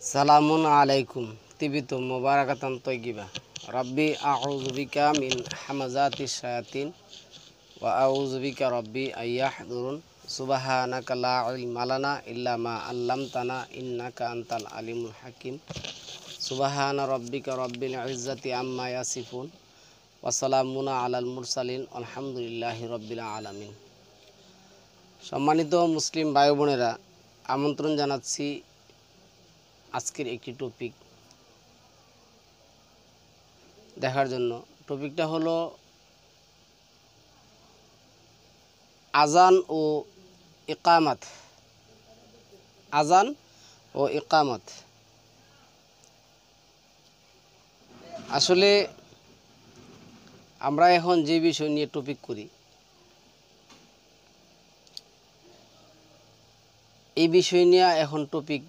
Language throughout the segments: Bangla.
সালামুন আলাইকুম তিবিতু মুবারাকাতান তয়্যিবা রাব্বি আউযু বিকা মিন হামাযাতিশ শায়াতিন ওয়া আউযু বিকা রাব্বি আইয়াহদুরুন সুবহানাকা লা ইলমা লানা ইল্লা মা আল্লামতানা ইন্নাকা আনতাল আলিমুল হাকিম সুবহানা রাব্বিকা রাব্বিল ইজ্জাতি আম্মা ইয়াসিফুন ওয়া সালামুন আলাল মুরসালিন আলহামদুলিল্লাহি রাব্বিল আলামিন। সম্মানিত মুসলিম ভাই বোনেরা, আমন্ত্রণ জানাচ্ছি আজকের একটি টপিক দেখার জন্য। টপিকটা হলো আজান ও ইকামত। আজান ও ইকামত আসলে আমরা এখন যে বিষয় নিয়ে টপিক করি, এই বিষয় নিয়ে এখন টপিক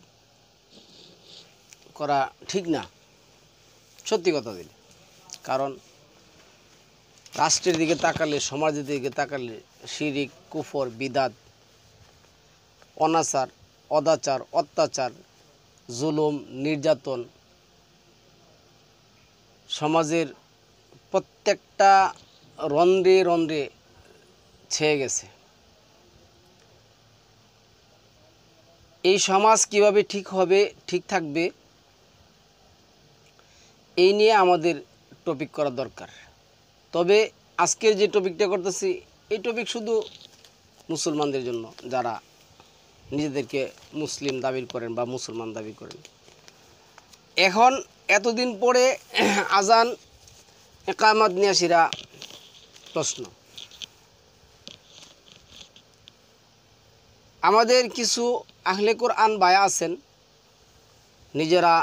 করা ঠিক না, সত্যি কথা দিলে। কারণ রাষ্ট্রের দিকে তাকালে, সমাজের দিকে তাকালে শিরিক, কুফর, বিদাত, অনাচার, অদাচার, অত্যাচার, জুলুম, নির্যাতন সমাজের প্রত্যেকটা রন্ধ্রে রন্ধ্রে ছেয়ে গেছে। এই সমাজ কিভাবে ঠিক হবে, ঠিক থাকবে, এই নিয়ে আমাদের টপিক করা দরকার। তবে আজকের যে টপিকটা করতেছি, এই টপিক শুধু মুসলমানদের জন্য, যারা নিজেদেরকে মুসলিম দাবি করেন বা মুসলমান দাবি করেন। এখন এতদিন পরে আজান ইকামত নিয়ে আসিরা প্রশ্ন। আমাদের কিছু আহলে কোরআন ভাইয়া আছেন, নিজেরা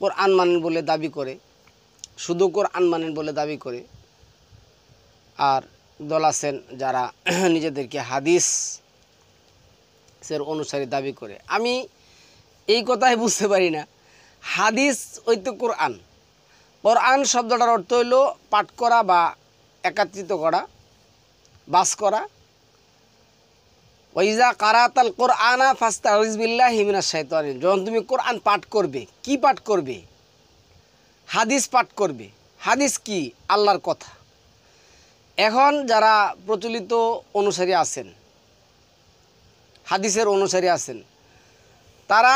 কোরআন মানেন বলে দাবি করে, শুধু কোরআন মানেন বলে দাবি করে। আর দল আছেন যারা নিজেদেরকে হাদিসের অনুসারী দাবি করে। আমি এই কথাই বুঝতে পারি না, হাদিস ওই তো কোরআন। কোরআন শব্দটার অর্থ হইল পাঠ করা বা একত্রিত করা, বাস করা। ওয়াইজা কারাতাল কোরআনা ফাস্তাইজ বিল্লাহি মিনাশ শাইতানির। যখন তুমি কোরআন পাঠ করবে, কি পাঠ করবে? হাদিস পাঠ করবে। হাদিস কি? আল্লাহর কথা। এখন যারা প্রচলিত অনুসারী আছেন, হাদিসের অনুসারী আছেন, তারা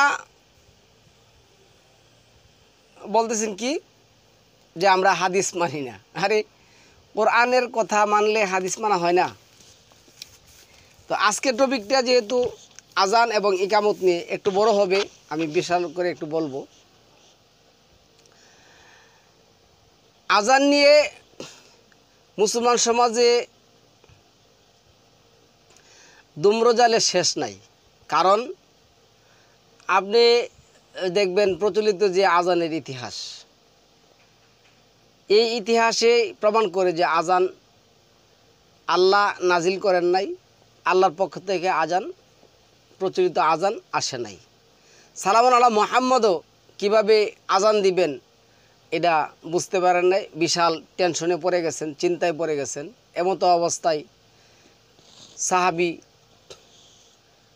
বলতেছেন কি যে আমরা হাদিস মানি না। আরে কোরআনের কথা মানলে হাদিস মানা হয় না? তো আজকের টপিকটা যেহেতু আজান এবং ইকামত নিয়ে একটু বড় হবে, আমি বিশাল করে একটু বলবো। আজান নিয়ে মুসলমান সমাজে দুম্রজালের শেষ নাই। কারণ আপনি দেখবেন প্রচলিত যে আজানের ইতিহাস, এই ইতিহাসে প্রমাণ করে যে আজান আল্লাহ নাজিল করেন নাই, আল্লাহর পক্ষ থেকে আজান, প্রচলিত আজান আসে নাই। সালামুন আলা মুহাম্মদও কীভাবে আজান দিবেন এটা বুঝতে পারেন নাই, বিশাল টেনশনে পড়ে গেছেন, চিন্তায় পড়ে গেছেন। এমতো অবস্থায় সাহাবী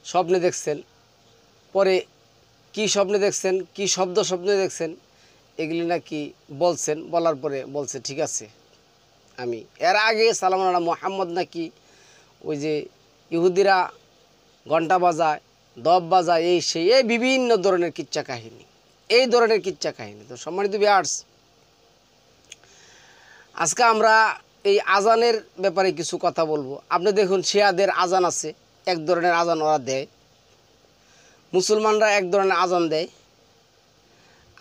স্বপ্নে দেখছেন, পরে কি স্বপ্নে দেখছেন, কি স্বপ্নে দেখছেন, এগুলি নাকি বলছেন। বলার পরে বলছে ঠিক আছে আমি। এর আগে সালামুন আলা মুহাম্মদ নাকি ওই যে ইহুদিরা ঘণ্টা বাজায়, দব বাজায়, এই সেই, এই বিভিন্ন ধরনের কিচ্ছা কাহিনী, এই ধরনের কিচ্ছা কাহিনী। তো সম্মানিত ভিউয়ার্স, আজকে আমরা এই আজানের ব্যাপারে কিছু কথা বলবো। আপনি দেখুন, শিয়াদের আজান আছে, এক ধরনের আজান ওরা দেয়। মুসলমানরা এক ধরনের আজান দেয়।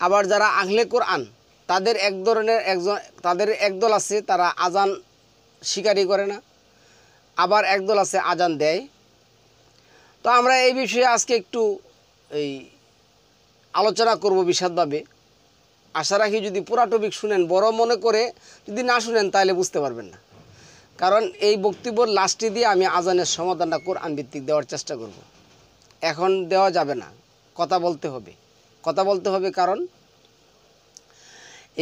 আবার যারা আহলে কোরআন, তাদের একদল আছে, তারা আজান স্বীকারই করে না। আবার একদল আছে আজান দেয়। তো আমরা এই বিষয়ে আজকে একটু আলোচনা করব বিশদভাবে। আশা রাখি যদি পুরা টপিক শুনেন, বড় মনে করে যদি না শুনেন তাহলে বুঝতে পারবেন না। কারণ এই বক্তব্যর লাস্টে দিয়ে আমি আজানের সমাধানটা কোরআন ভিত্তিক দেওয়ার চেষ্টা করব। এখন দেওয়া যাবে না, কথা বলতে হবে। কারণ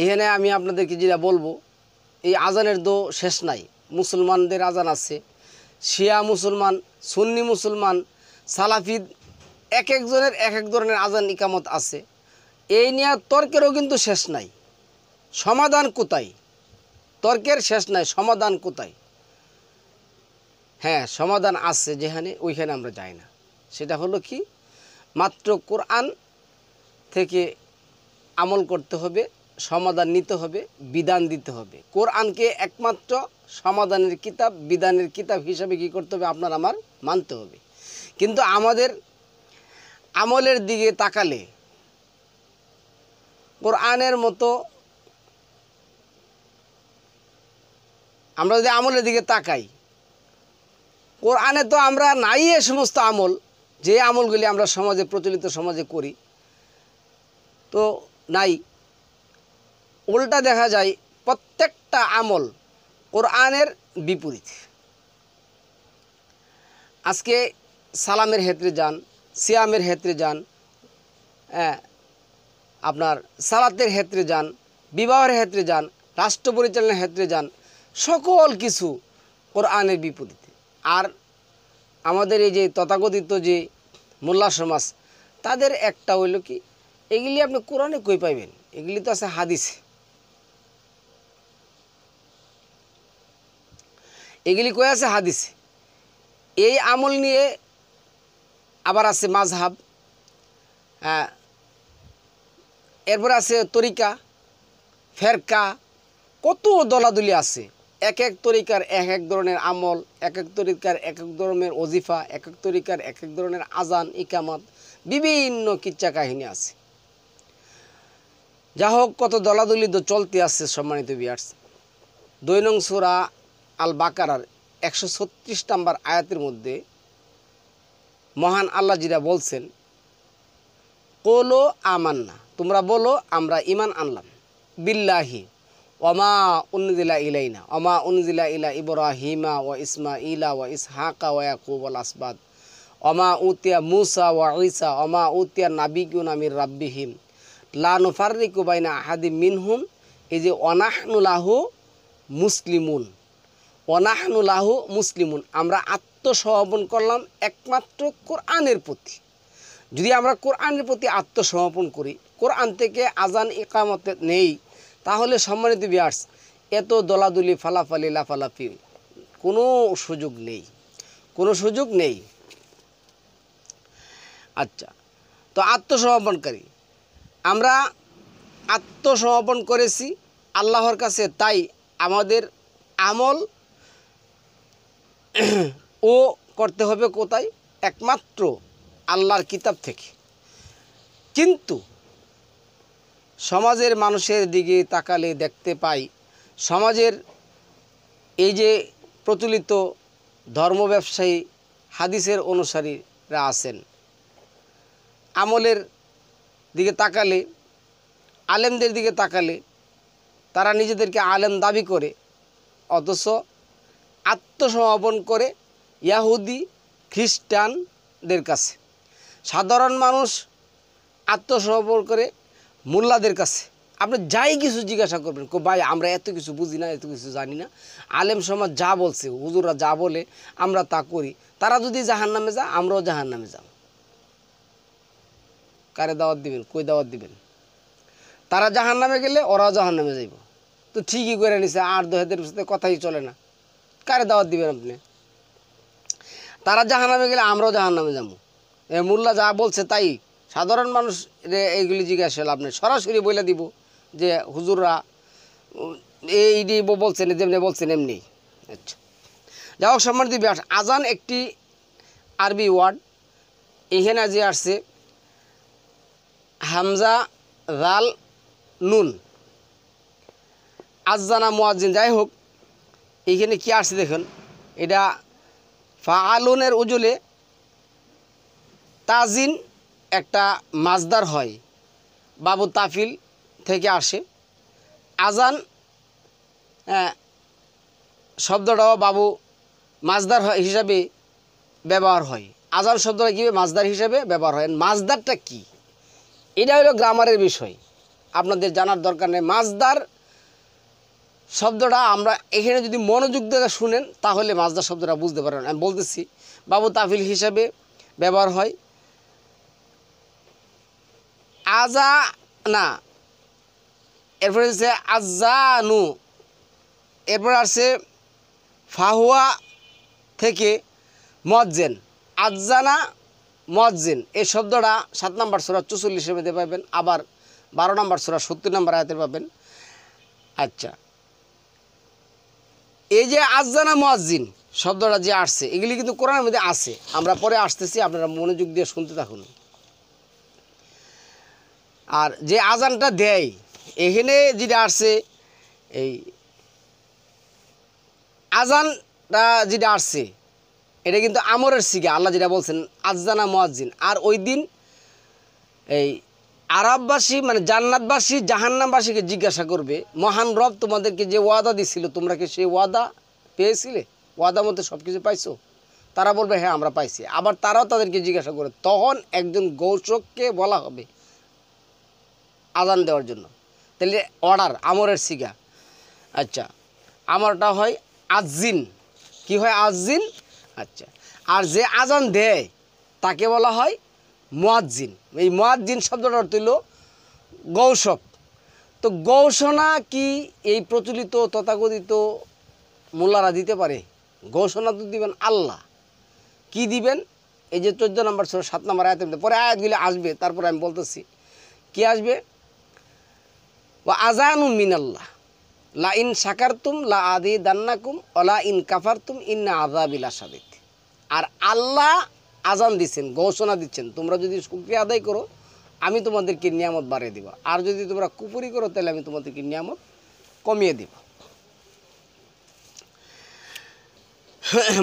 এখানে আমি আপনাদেরকে যেটা বলবো, এই আজানের তো শেষ নাই। মুসলমানদের আজান আছে, শিয়া মুসলমান, সুন্নি মুসলমান, সালাফি এক একজনের এক এক ধরনের আজান ইকামত আছে। এই নিয়ে তর্কেরও কিন্তু শেষ নাই। সমাধান কোথায়? তর্কের শেষ নাই, সমাধান কোথায়? হ্যাঁ, সমাধান আছে যেখানে, ওইখানে আমরা যাই না। সেটা হলো কি, মাত্র কোরআন থেকে আমল করতে হবে, সমাধান নিতে হবে, বিধান দিতে হবে। কোরআনকে একমাত্র সমাধানের কিতাব, বিধানের কিতাব হিসাবে কী করতে হবে? আপনার আমার মানতে হবে। কিন্তু আমাদের আমলের দিকে তাকালে কোরআনের মতো, আমরা যদি আমলের দিকে তাকাই, কোরআনে তো আমরা নাই এ সমস্ত আমল, যে আমলগুলি আমরা সমাজে প্রচলিত সমাজে করি তো নাই। উল্টা দেখা যায় প্রত্যেকটা আমল কোরআনের বিপরীত। আজকে সালামের ক্ষেত্রে যান, সিয়ামের ক্ষেত্রে যান, আপনার সালাতের ক্ষেত্রে যান, বিবাহের ক্ষেত্রে যান, রাষ্ট্র পরিচালনার ক্ষেত্রে যান, সকল কিছু কোরআনের বিপরীতে। আর আমাদের এই যে তথাকথিত যে মোল্লা সমাজ, তাদের একটা হইল কি, এগুলি আপনি কোরআনে কই পাইবেন? এগুলি তো আছে হাদিসে। এগুলি কই আছে? হাদিসে। এই আমল নিয়ে আবার আছে মাযহাব, এরপরে আছে তরিকা, ফেরকা, কত দলাদলি আছে। এক এক তরিকার এক এক ধরনের আমল, এক এক তরিকার এক এক ধরনের ওজিফা, এক এক তরিকার এক এক ধরনের আজান ইকামত, বিভিন্ন কিচ্ছা কাহিনী আছে। যা হোক, কত দলাদলি তো চলতে আছে। সম্মানিত ভিউয়ার্স, 2 নং সূরা আল বাকারার 136 নম্বর আয়াতের মধ্যে মহান আল্লাহ জিরা বলছেন, কোলো আমান্না, তোমরা বলো আমরা ঈমান আনলাম, বিল্লাহি ওমা উনজিলা ইলাইনা ওমা উনজিলা ইলা ইব্রাহিমা ওয়া ইসমাঈলা ওয়া ইসহাকা ওয়া ইয়াকুব ওয়াল আসবাদ ওমা উতিয়া মূসা ওয়া ঈসা ওমা উতিয়া নাবিয়্যুনা মির রাব্বিহিম লা নুফাররিকু বাইনা আহাদিম মিনহুম, এই যে ওয়ানাহনু লাহু মুসলিমুন, ওয়ানাহনু লাহু মুসলিমুন, আমরা আত্মসমর্পণ করলাম একমাত্র কোরআনের প্রতি। যদি আমরা কোরআনের প্রতি আত্মসমর্পণ করি, কোরআন থেকে আজান ইকামত নেই, তাহলে সম্মানিত ভিউয়ার্স, এত দলাদলি ফালাফালি লাফালাফি কোনো সুযোগ নেই, কোনো সুযোগ নেই। আচ্ছা, তো আত্মসমর্পণকারী, আমরা আত্মসমর্পণ করেছি আল্লাহর কাছে, তাই আমাদের আমল ও করতে হবে কোথায়? একমাত্র আল্লাহর কিতাব থেকে। কিন্তু সমাজের মানুষের দিকে তাকালে দেখতে পাই, সমাজের এই যে প্রচলিত ধর্ম ব্যবসায়ী হাদিসের অনুসারীরা আছেন, আমলের দিকে তাকালে, আলেমদের দিকে তাকালে, তারা নিজেদেরকে আলেম দাবি করে, অথচ আত্মসমর্পণ করে ইয়াহুদি খ্রিস্টানদের কাছে। সাধারণ মানুষ আত্মসমর্পণ করে মোল্লাদের কাছে। আপনি যাই কিছু জিজ্ঞাসা করবেন, ভাই আমরা এত কিছু বুঝি না, এত কিছু জানি না, আলেম সমাজ যা বলছে, হুজুররা যা বলে আমরা তা করি, তারা যদি জাহান্নামে যায় আমরাও জাহান্নামে যাব। কারে দাওয়াত দিবেন? কই দাওয়াত দিবেন? তারা জাহান্নামে গেলে ওরাও জাহান্নামে যাইব, তো ঠিকই করে নিছে, আর দহেদের সাথে কথাই চলে না, কারে দাওয়াত দিবেন আপনি? তারা জাহান্নামে গেলে আমরাও জাহান্নামে যাবো। মোল্লা যা বলছে তাই সাধারণ মানুষ এইগুলি জিজ্ঞাসা আপনি সরাসরি বলে দিব যে হুজুররা এই বলছেন, যেমনি বলছেন এমনি। আচ্ছা, যা হোক সম্মানিত ভিউয়ার্স, আজান একটি আরবি ওয়ার্ড। এখানে যে আসছে হামজা জাল নুন, আজানা মুয়াজ্জিন। যাই হোক, এইখানে কি আসছে দেখুন, এটা ফাআলুনের উজুলে তাজিন একটা মাজদার হয়, বাবু তাফিল থেকে আসে। আজান শব্দটাও বাবু মাজদার হিসাবে ব্যবহার হয়। আজান শব্দটা কীভাবে মাজদার হিসাবে ব্যবহার হয়? মাজদারটা কি, এটা হলো গ্রামারের বিষয়, আপনাদের জানার দরকার নেই। মাজদার শব্দটা আমরা এখানে যদি মনোযোগ দিয়ে শুনেন তাহলে মাজদার শব্দটা বুঝতে পারেন। আমি বলতেছি, বাবু তাফিল হিসাবে ব্যবহার হয়, আজা না, এরপরে হচ্ছে আজানু, এরপর আসছে ফাহুয়া থেকে মুয়াজ্জিন, আজানা মুয়াজ্জিন। এই শব্দটা 7 নম্বর সূরা 44 মধ্যে পাবেন, আবার 12 নম্বর সূরা 70 নম্বর আয়াতে পাবেন। আচ্ছা, এই যে আজানা মুয়াজ্জিন শব্দটা যে আসছে, এগুলি কিন্তু কোরআনের মধ্যে আছে, আমরা পরে আসতেছি, আপনারা মনোযোগ দিয়ে শুনতে থাকুন। আর যে আজানটা দেয় এখানে যেটা আসছে, এই আজানটা যেটা আসছে এটা কিন্তু আমরের সিগা, আল্লাহ যেটা বলছেন আজানা মুয়াজ্জিন। আর ওই দিন এই আরববাসী মানে জান্নাতবাসী জাহান্নামবাসীকে জিজ্ঞাসা করবে, মহান রব তোমাদেরকে যে ওয়াদা দিছিল তোমরা কি সেই ওয়াদা পেয়েছিলে, ওয়াদা মধ্যে সব কিছু পাইছো? তারা বলবে হ্যাঁ আমরা পাইছি। আবার তারাও তাদেরকে জিজ্ঞাসা করে, তখন একজন ঘোষককে বলা হবে আজান দেওয়ার জন্য। তাহলে অর্ডার আমরের সিগা। আচ্ছা, আমরটা হয় আজিন, কি হয় আজিন। আচ্ছা, আর যে আজান দেয় তাকে বলা হয় মুয়াজ্জিন। এই মুয়াজ্জিন শব্দটার অর্থ হলো ঘোষক। তো ঘোষণা কি এই প্রচলিত তথাকথিত মোল্লারা দিতে পারে? ঘোষণা তো দিবেন আল্লাহ। কি দিবেন? এই যে 14 নম্বর সূরা 7 নম্বর আয়াতের মধ্যে, পরে আয়াতগুলি আসবে, তারপরে আমি বলতেছি কি আসবে। ওয়া আযানু মিনাল্লাহ লা ইন শাকারতুম লা আযীদান্নাকুম ওয়া লা ইন কাফারতুম ইন্না আযাবি লাশাদীদ। আর আল্লাহ আজান দিচ্ছেন, ঘোষণা দিচ্ছেন, তোমরা যদি শুকরিয়া আদায় করো আমি তোমাদেরকে নিয়ামত বাড়িয়ে দিব, আর যদি তোমরা কুফরি করো তাহলে আমি তোমাদেরকে নিয়ামত কমিয়ে দিব।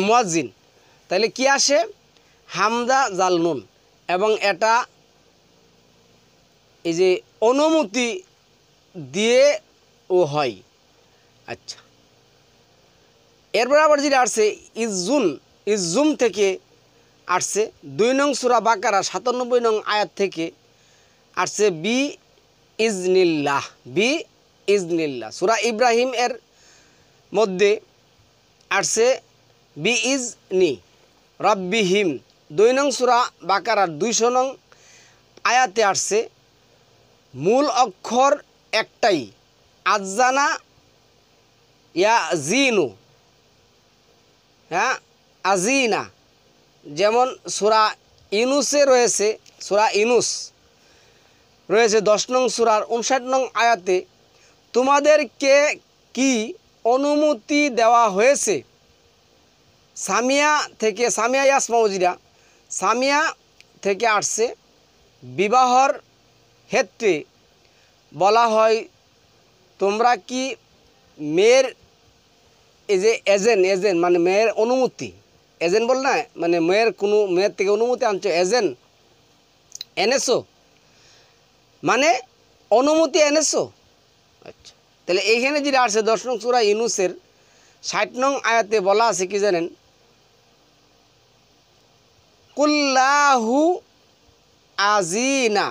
মুয়াজ্জিন তাহলে কি আসে? হামজা জাল নুন, এবং এটা এই যে অনুমতি দিয়ে ও হয়। আচ্ছা, এরপর আবার যেটা আসছে ইজ্জুন, ইজ্জুম থেকে আসছে 2 নং সূরা বাকারা 97 নং আয়াত থেকে আসছে বি ইজনিল্লাহ, বি ইজনিল্লাহ। সূরা ইব্রাহিম এর মধ্যে আসছে বি ইজনি রব্বিহিম। 2 নং সূরা বাকারার 200 নং আয়াতে আসছে মূল অক্ষর একটাই, আজানা ইয়াজিনু, হ্যাঁ আজিনা। যেমন সূরা ইউনুসে রয়েছে, সূরা ইউনুস রয়েছে 10 নং সূরার 59 নং আয়াতে, তোমাদেরকে কি অনুমতি দেওয়া হয়েছে সামিয়া থেকে, সামিয়া ইয়াসমাউজিরা, সামিয়া থেকে আসছে বিবাহর ক্ষেত্রে বলা হয় তোমরা কি মেয়ের এই যে এজেন্ট মানে মেয়ের অনুমতি, এজেন্ট বল না, মানে মেয়ের থেকে অনুমতি আনছো, এজেন্ট এনেছো মানে অনুমতি এনেছো। আচ্ছা, তাহলে এইখানে যেটা আসছে 10 নং সূরা ইউনুসের 60 নং আয়াতে বলা আছে কি জানেন? কুল্লাহু আজিনা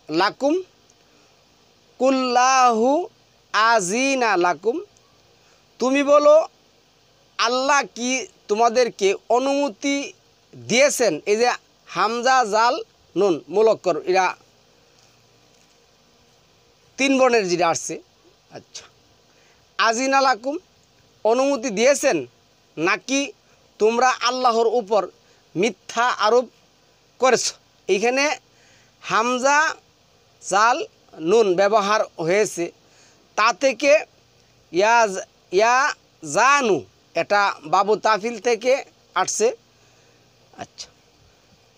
লাকুম, কুল্লাহু আজিনা লাকুম, তুমি বলো আল্লাহ কি তোমাদেরকে অনুমতি দিয়েছেন। এই যে হামজা জাল নুন মূল অক্ষর, এরা 3 বর্ণের যেটা আসছে। আচ্ছা, আজিনা লাকুম অনুমতি দিয়েছেন, নাকি তোমরা আল্লাহর উপর মিথ্যা আরোপ করেছ। এইখানে হামজা জাল নুন ব্যবহার হয়েছে, তা থেকে ইয়া জানু এটা বাবু তাফিল থেকে আসছে। আচ্ছা,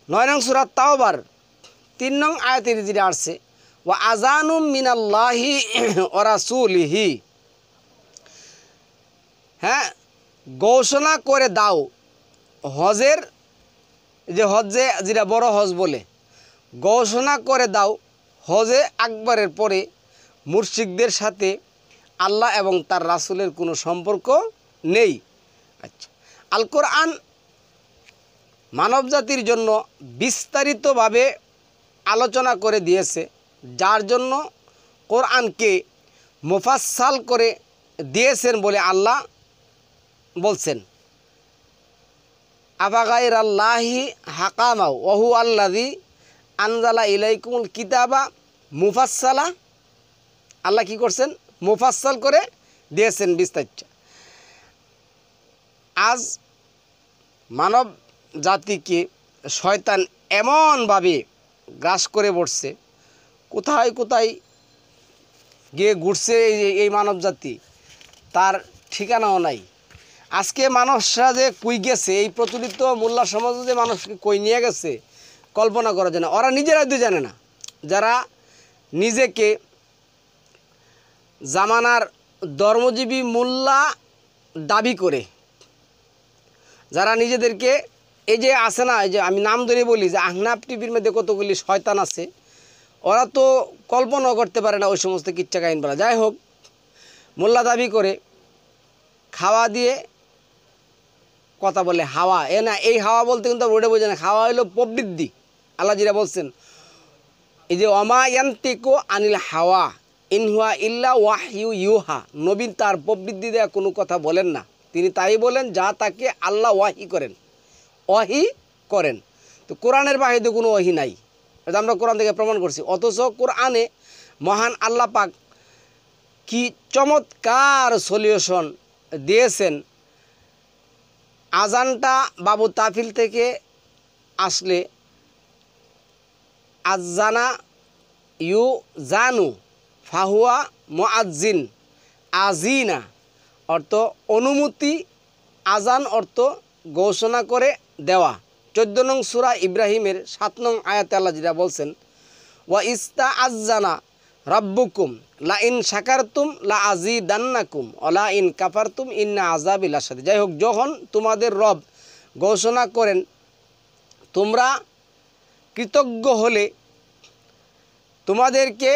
9 নং সূরা তাওবার 3 নং আয়াতের যেটা আসছে ওয়া আযানুম মিনাল্লাহি ওয়া রাসূলিহি, হ্যাঁ ঘোষণা করে দাও হজের, যে হজে যেটা বড় হজ বলে, ঘোষণা করে দাও হজে আকবরের পরে মুশরিকদের সাথে আল্লাহ এবং তার রাসূলের কোনো সম্পর্ক নেই। আচ্ছা, আল কোরআন মানবজাতির জন্য বিস্তারিতভাবে আলোচনা করে দিয়েছে, যার জন্য কোরআনকে মুফাসসাল করে দিয়েছেন বলে আল্লাহ বলছেন আফাগাইরাল্লাহি হাকামাও ওহু আল্লাযী আনজালা ইলাইকুমুল কিতাবা মুফাসসালা, আল্লাহ কি করছেন? মুফাসসাল করে দিয়েছেন বিস্তারিত। আজ মানব জাতিকে শয়তান এমনভাবে গ্রাস করে বসছে, কোথায় কোথায় গিয়ে ঘুরছে এই মানব জাতি, তার ঠিকানাও নাই। আজকে মানুষরা যে কই গেছে, এই প্রচলিত মোল্লা সমাজ যে মানুষকে কই নিয়ে গেছে কল্পনা করা যায় না। ওরা নিজেরাই তো জানে না। যারা নিজেকে জামানার ধর্মজীবী মোল্লা দাবি করে, যারা নিজেদেরকে এই যে আছে না, এই যে আমি নাম ধরে বলি যে আহনাফ টিভির মধ্যে কতগুলি শয়তান আছে, ওরা তো কল্পনাও করতে পারে না ওই সমস্ত কিচ্ছা কাহিনী বলা। যাই হোক, মোল্লা দাবি করে খাওয়া দিয়ে কথা বলে, হাওয়া এ না, এই হাওয়া বলতে কিন্তু রোডে বোঝে না, হাওয়া হলো প্রবৃদ্ধি। আল্লাহ যেটা বলছেন, এই যে ওমা ইয়ান্তিকু আনিল হাওয়া ইন হুয়া ইল্লা ওয়াহয়ু ইউহা, নবী তার প্রবৃদ্ধি দেয়া কোনো কথা বলেন না, তিনি তাই বলেন যা তাকে আল্লাহ ওয়াহি করেন, ওয়াহি করেন। তো কোরআনের বাহিরে কোনো ওয়াহি নাই, এটা আমরা কোরআন থেকে প্রমাণ করছি। অথচ কোরআনে মহান আল্লাহ পাক কি চমৎকার সলিউশন দিয়েছেন। আজানটা বাবু তাফিল থেকে আসলে আজানা ইউ জানু ফাহুয়া মুআজ্জিন, আজিনা অর্থ অনুমতি, আজান অর্থ ঘোষণা করে দেওয়া। 14 নং সূরা ইব্রাহিমের 7 নং আয়াতে আল্লাহ যেটা বলছেন, ওয়া ইস্তা আজানা রাব্বুকুম লা ইন শাকারতুম লা আজিদান্নাকুম ওয়া লা ইন কাফারতুম ইন্না আযাবি লাশাদীদ। যাই হোক, যখন তোমাদের রব ঘোষণা করেন তোমরা কৃতজ্ঞ হলে তোমাদেরকে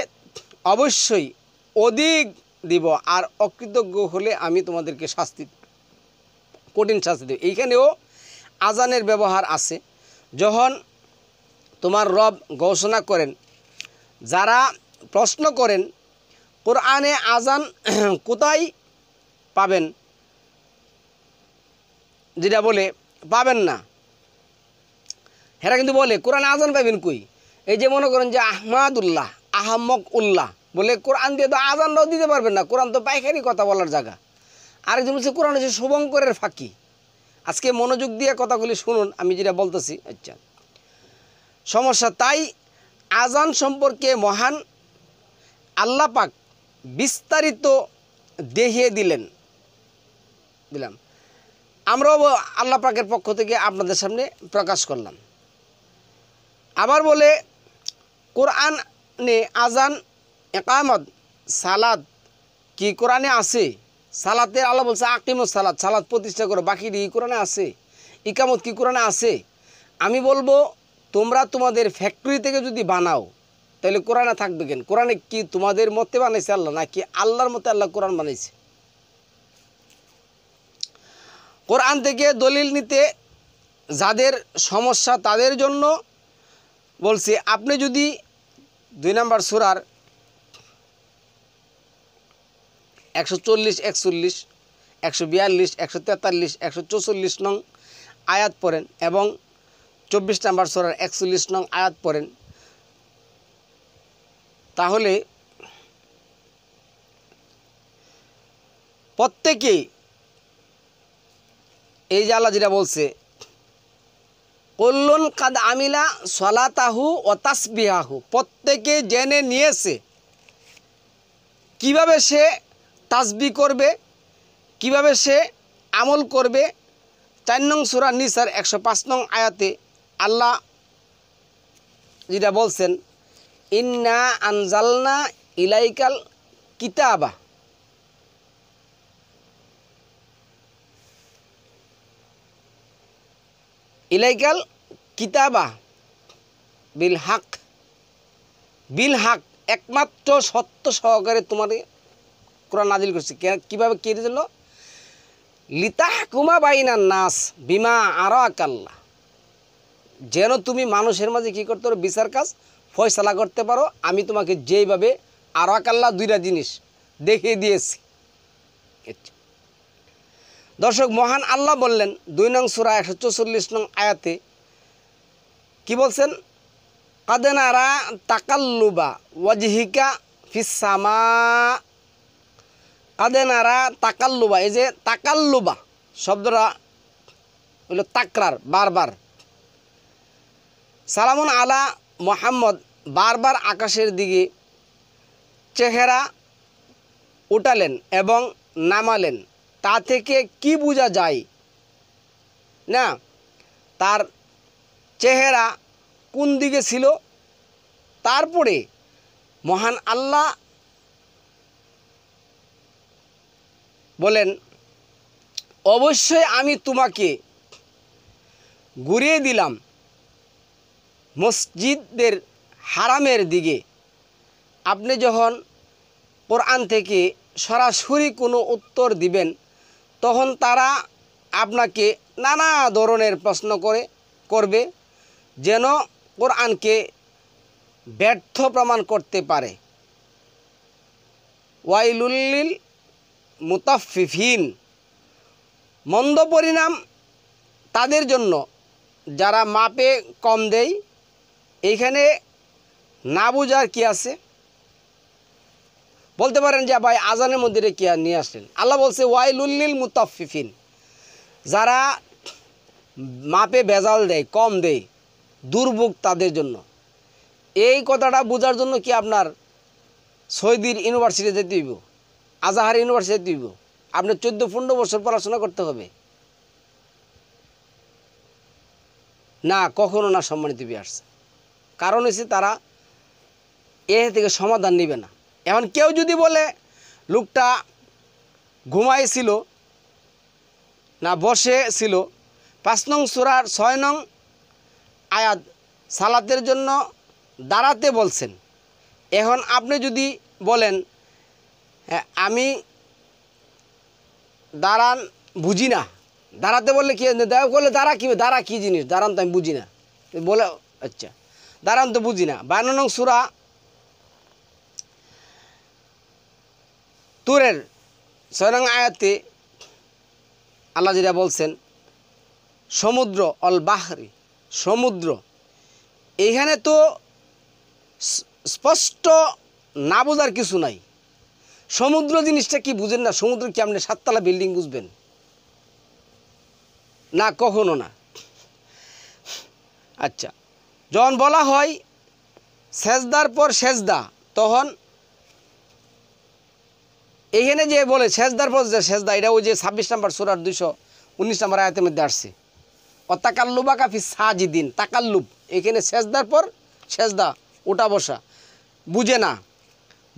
অবশ্যই অধিক দিব, আর অকৃতজ্ঞ হলে আমি তোমাদেরকে কঠিন শাস্তি দেব। এইখানেও আজানের ব্যবহার আছে। যখন তোমার রব ঘোষণা করেন, যারা প্রশ্ন করেন কোরআনে আজান কোথায় পাবেন, যেটা বলে পাবেন না, হেরা কিন্তু বলে কোরআনে আজান পাবেন কই? এই যে মনে করেন যে আহমাদুল্লাহ, আহমক উল্লাহ বলে কোরআন দিয়ে তো আজানটাও দিতে পারবেন না, কোরআন তো পাইকারি কথা বলার জায়গা। আরেকজন বলছে কোরআন হচ্ছে শুভঙ্করের ফাঁকি। আজকে মনোযোগ দিয়ে কথাগুলি শুনুন, আমি যেটা বলতেছি। আচ্ছা, সমস্যা তাই আজান সম্পর্কে মহান আল্লাহ পাক বিস্তারিত দেখিয়ে দিলাম। আমরাও আল্লাহ পাকের পক্ষ থেকে আপনাদের সামনে প্রকাশ করলাম। আবার বলে কোরআনে আজান, একামত, সালাত কি কোরআনে আছে? সালাতের আল্লাহ বলছে আকিমুস সালাত, সালাত প্রতিষ্ঠা করো, বাকি এই কোরআনে আছে। ইকামত কি কোরআনে আছে? আমি বলবো তোমরা তোমাদের ফ্যাক্টরি থেকে যদি বানাও তাহলে কোরআনে থাকবে কেন? কোরআনে কি তোমাদের মতে বানাইছে আল্লাহ, নাকি আল্লাহর মতে আল্লাহ কোরআন বানাইছে? কোরআন থেকে দলিল নিতে যাদের সমস্যা তাদের জন্য বলছি, আপনি যদি 2 নম্বর সূরার 140, 41, 142, 143, 144 নং আয়াত পড়েন এবং 24 নম্বর সূরার 41 নং আয়াত পড়েন, তাহলে প্রত্যেকেই এই যে আল্লাহ যেটা বলছে, কল্লুন কাদ আমিলা সলাতাহু ও তাসবিহাহু, প্রত্যেকে জেনে নিয়েছে কিভাবে সে তাসবিহ করবে, কিভাবে সে আমল করবে। 4 নং সূরা নিসার 105 নং আয়াতে আল্লাহ যেটা বলছেন, ইন্না আনজালনা ইলাইকাল কিতাবা, ইলাইকাল কিতাবা বিল হক, বিল হক একমাত্র সত্য সহকারে তোমার কোরআন নাজিল করছে। কীভাবে কে জন্য? লিতাহকুমা বাইনান নাস বিমা আরাকাল্লাহ, যেন তুমি মানুষের মাঝে কী করতে পারো? বিচার কাজ ফয়সালা করতে পারো। আমি তোমাকে যেইভাবে আরাকাল্লাহ 2টা জিনিস দেখিয়ে দিয়েছি। দর্শক, মহান আল্লাহ বললেন 2 নং সূরা 144 নং আয়াতে কি বলছেন? কাদ নারা তাকাল্লুবা ওয়াজহিকা ফিস সামা। কাদ নারা তাকাল্লুবা, এই যে তাকাল্লুবা শব্দটা হইল তাকরার, বারবার। সালামুন আলা মুহাম্মদ, বারবার আকাশের দিকে চেহারা উঠালেন এবং নামালেন। তা থেকে কি বোঝা যায় না তার চেহারা কোন দিকে ছিল? তারপরে মহান আল্লাহ বলেন, অবশ্যই আমি তোমাকে ঘুরিয়ে দিলাম মসজিদের হারামের দিকে। আপনি যখন কোরআন থেকে সরাসরি কোনো উত্তর দিবেন তখন তারা আপনাকে নানা ধরনের প্রশ্ন করবে যেন কোরআনকে ব্যর্থ প্রমাণ করতে পারে। ওয়াইলুল মুতাফফিফিন, মন্দ পরিণাম তাদের জন্য যারা মাপে কম দেয়। এইখানে না বুঝার কি আছে? বলতে পারেন যে ভাই আজানের মধ্যে কি নিয়ে আসলেন? আল্লাহ বলছে ওয়াইলুল মুতাফফিফিন, যারা মাপে ভেজাল দেয়, কম দেয়, দুর্ভোগ তাদের জন্য। এই কথাটা বোঝার জন্য কি আপনার সৌদির ইউনিভার্সিটি যেতে হইব, আজাহার ইউনিভার্সিটি যেতে হইব? আপনার 14-15 বছর পড়াশোনা করতে হবে না? কখনো না সম্মানিত বিয়ার্স। কারণ হচ্ছে তারা এ থেকে সমাধান নেবে না। এখন কেউ যদি বলে লোকটা ঘুমাইছিল না বসে ছিল, 5 নং সূরার 6 নং আয়াত সালাতের জন্য দাঁড়াতে বলছেন। এখন আপনি যদি বলেন আমি দাঁড়ান বুঝি না, দাঁড়াতে বললে কি বলে দাঁড়া কি, দাঁড়া কী জিনিস, দাঁড়ান তো আমি বুঝি না বলে, আচ্ছা দাঁড়ান তো বুঝি না। 52 নং সূরা তুরের 6 নং আয়াতে আল্লাহ যেটা বলছেন সমুদ্র অল বাহরি, সমুদ্র, এইখানে তো স্পষ্ট না বোঝার কিছু নাই। সমুদ্র জিনিসটা কি বুঝেন না? সমুদ্র কি আপনি 7 তলা বিল্ডিং বুঝবেন না? কখনো না। আচ্ছা, যখন বলা হয় সেজদার পর সেজদা, তখন এইখানে যে বলে সেজদার পর যে সেজদা, এটা ওই যে 26 নম্বর সূরার 219 নম্বর আয়াতের মধ্যে আসছে, অতাকাল্লুবা কাফি সাজিদিন, তাকাল্লুব, এখানে সেজদার পর সেজদা, ওটা বসা, বুঝে না।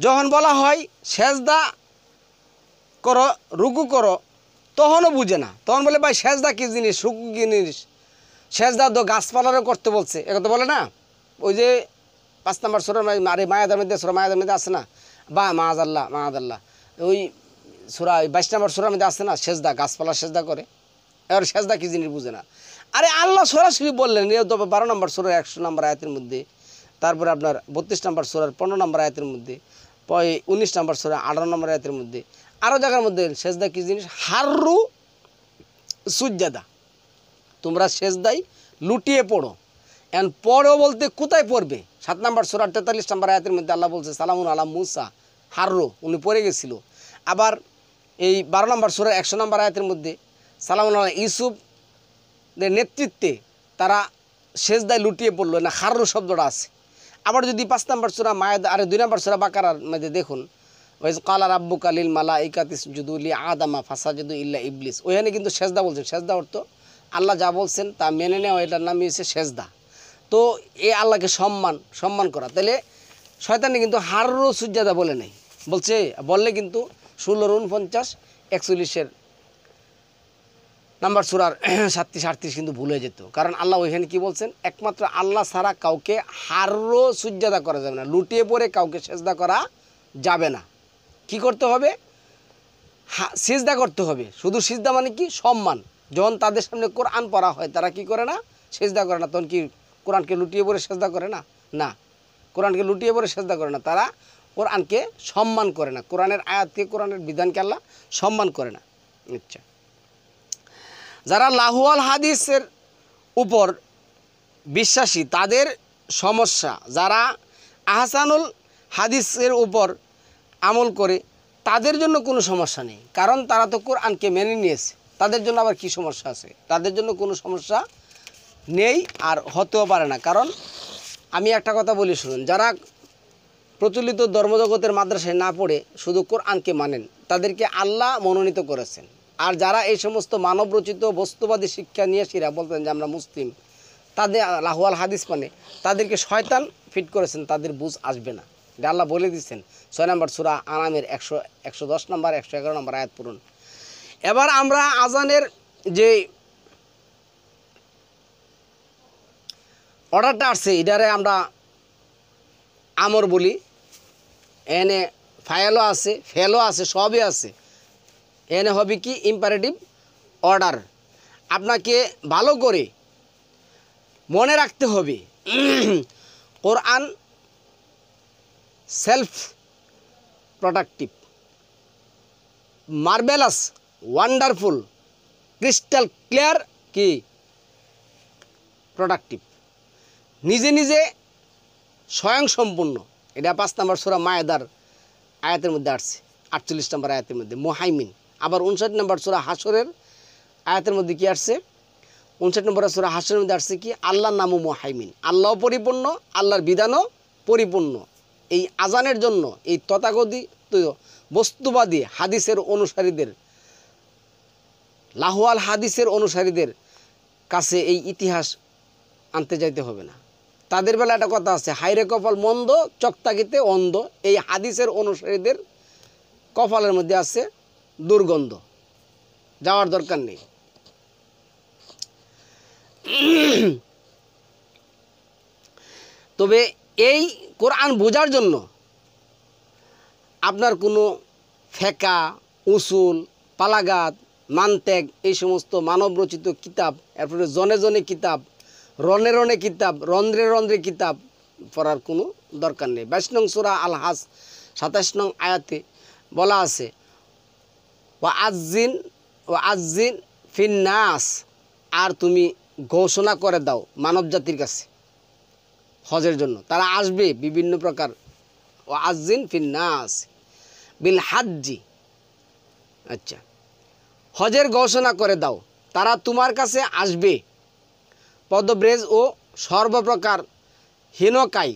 যখন বলা হয় সেজদা করো, রুকু করো, তখনও বুঝে না। তখন বলে ভাই সেজদা কী জিনিস, রুকু কী জিনিস, সেজদা তো গাছপালারও করতে বলছে, একথা বলে না? ওই যে 5 নম্বর সূরা আরে মায়াদার মধ্যে, সূরা মায়াদার মধ্যে আছে না, বা মাআযাল্লাহ মাআযাল্লাহ, ওই সূরা 22 নম্বর সূরার মধ্যে আছে না, সেজদা, গাছপালা সেজদা করে। এবার সেজদা কী জিনিস বুঝে না। আরে আল্লাহ সরাসরি বললেন 12 নম্বর সূরার 100 নম্বর আয়াতের মধ্যে, তারপরে আপনার 32 নম্বর সূরার 15 নম্বর আয়াতের মধ্যে, 19 নম্বর সূরা 18 নম্বর আয়াতের মধ্যে, আরও জায়গার মধ্যে সেজদা কী জিনিস, হাররু সুজ্জাদা, তোমরা সেজদাই লুটিয়ে পড়ো। এখন পড়ো বলতে কোথায় পড়বে? 7 নম্বর সূরার 43 নম্বর আয়াতের মধ্যে আল্লাহ বলছে সালামুন আলা মুসা হাররু, উনি পড়ে গেছিল। আবার এই 12 নম্বর সূরার 100 নম্বর আয়াতের মধ্যে সালামুন আলা ইউসুফদের নেতৃত্বে তারা সেজদায় লুটিয়ে পড়লো, না হাররু শব্দটা আছে। আবার যদি 5 নম্বর সূরা মায়াদা, আরে 2 নম্বর সূরা বাকারার মধ্যে দেখুন, ওই কালা রাব্বুকা লিল মালাইকাতি ইসজুদু লি আদামা ফাসাজাদু ইল্লা ইবলিস, ওইখানে কিন্তু সেজদা বলছেন। সেজদা অর্থ আল্লাহ যা বলছেন তা মেনে নেওয়া, এটার নামই হচ্ছে সেজদা। তো এ আল্লাহকে সম্মান করা। তাহলে শয়তানে কিন্তু হাররু সুজ্জাদা বলে নেই, বলছে, বললে কিন্তু 16, 49, 41 নম্বর সূরার 37-38 কিন্তু ভুলে যেত। কারণ আল্লাহ ওইখানে কি বলছেন, একমাত্র আল্লাহ ছাড়া কাউকে হাররু সুজ্জাদা করা যাবে না, লুটিয়ে পড়ে কাউকে সেজদা করা যাবে না। কি করতে হবে? সিজদা করতে হবে। শুধু সিজদা মানে কি? সম্মান। যখন তাদের সামনে কোরআন পড়া হয় তারা কি করে না? সেজদা করে না। তখন কি কোরআনকে লুটিয়ে পড়ে সেজদা করে না? না, কোরআনকে লুটিয়ে পড়ে সেজদা করে না, তারা কোরআনকে সম্মান করে না, কোরআনের আয়াতকে, কোরআনের বিধানকে আল্লাহ সম্মান করে না। আচ্ছা, যারা লাহুয়াল হাদিসের উপর বিশ্বাসী তাদের সমস্যা, যারা আহসানুল হাদিসের উপর আমল করে তাদের জন্য কোনো সমস্যা নেই, কারণ তারা তো কোরআনকে মেনে নিয়েছে। তাদের জন্য আবার কি সমস্যা আছে? তাদের জন্য কোনো সমস্যা নেই আর হতেও পারে না। কারণ আমি একটা কথা বলি শুনুন, যারা প্রচলিত ধর্মজগতের মাদ্রাসায় না পড়ে শুধু কোরআনকে মানেন তাদেরকে আল্লাহ মনোনীত করেছেন। আর যারা এই সমস্ত মানবরচিত বস্তুবাদী শিক্ষা নিয়ে এসেরা বলতেন যে আমরা মুসলিম, তাদের লাহওয়াল হাদিস মানে তাদেরকে শয়তান ফিট করেছেন, তাদের বুঝ আসবে না। এটা আল্লাহ বলে দিচ্ছেন 6 নম্বর সূরা আনামের 110 নম্বর 111 নম্বর আয়াত পড়ুন। এবার আমরা আজানের যে অর্ডারটা আসছে এটারে আমরা আমর বলি, এনে ফাইলও আছে, ফেলও আছে, সবই আছে। এনে হবে কি ইম্পারেটিভ অর্ডার। আপনাকে ভালো করে মনে রাখতে হবে Quran self productive, marvellous, wonderful, crystal clear কি প্রোডাক্টিভ, নিজে নিজে স্বয়ংসম্পূর্ণ। এটা 5 নম্বর সূরা মায়েদার আয়াতের মধ্যে আসছে, 48 নম্বর আয়াতের মধ্যে মুহাইমিন। আবার 59 নম্বর সূরা হাসরের আয়াতের মধ্যে কি আসছে? 59 নম্বর সূরা হাসরের মধ্যে আসছে কি? আল্লাহর নামও মুহাইমিন, আল্লাহ পরিপূর্ণ, আল্লাহর বিধানও পরিপূর্ণ। এই আজানের জন্য এই তথাকথিত বস্তুবাদী হাদিসের অনুসারীদের, লাহওয়াল হাদিসের অনুসারীদের কাছে এই ইতিহাস আনতে যাইতে হবে না। তাদের বেলা একটা কথা আছে, হাইরে কপাল মন্দ চকতাকিতে অন্ধ। এই হাদিসের অনুসারীদের কপালের মধ্যে আছে দুর্গন্ধ, যাওয়ার দরকার নেই। তবে এই কোরআন বোঝার জন্য আপনার কোনো ফেকা, উসুল, পালাগাত, মানতেক এই সমস্ত মানবরচিত কিতাব, এরপরে জনে জনে কিতাব, রনে রনে কিতাব, রন্ধ্রে রন্ধ্রে কিতাব পড়ার কোনো দরকার নেই। 22 নং সূরা আল হাস 27 নং আয়াতে বলা আছে ও আজ্জিন ফিন্নাস, আর তুমি ঘোষণা করে দাও মানব জাতির কাছে হজের জন্য। তারা আসবে বিভিন্ন প্রকার, ও আজ্জিন ফিন্নাস বিল হাজ্জি, আচ্ছা হজের ঘোষণা করে দাও, তারা তোমার কাছে আসবে পদব্রেজ ও সর্বপ্রকার হীনকাই,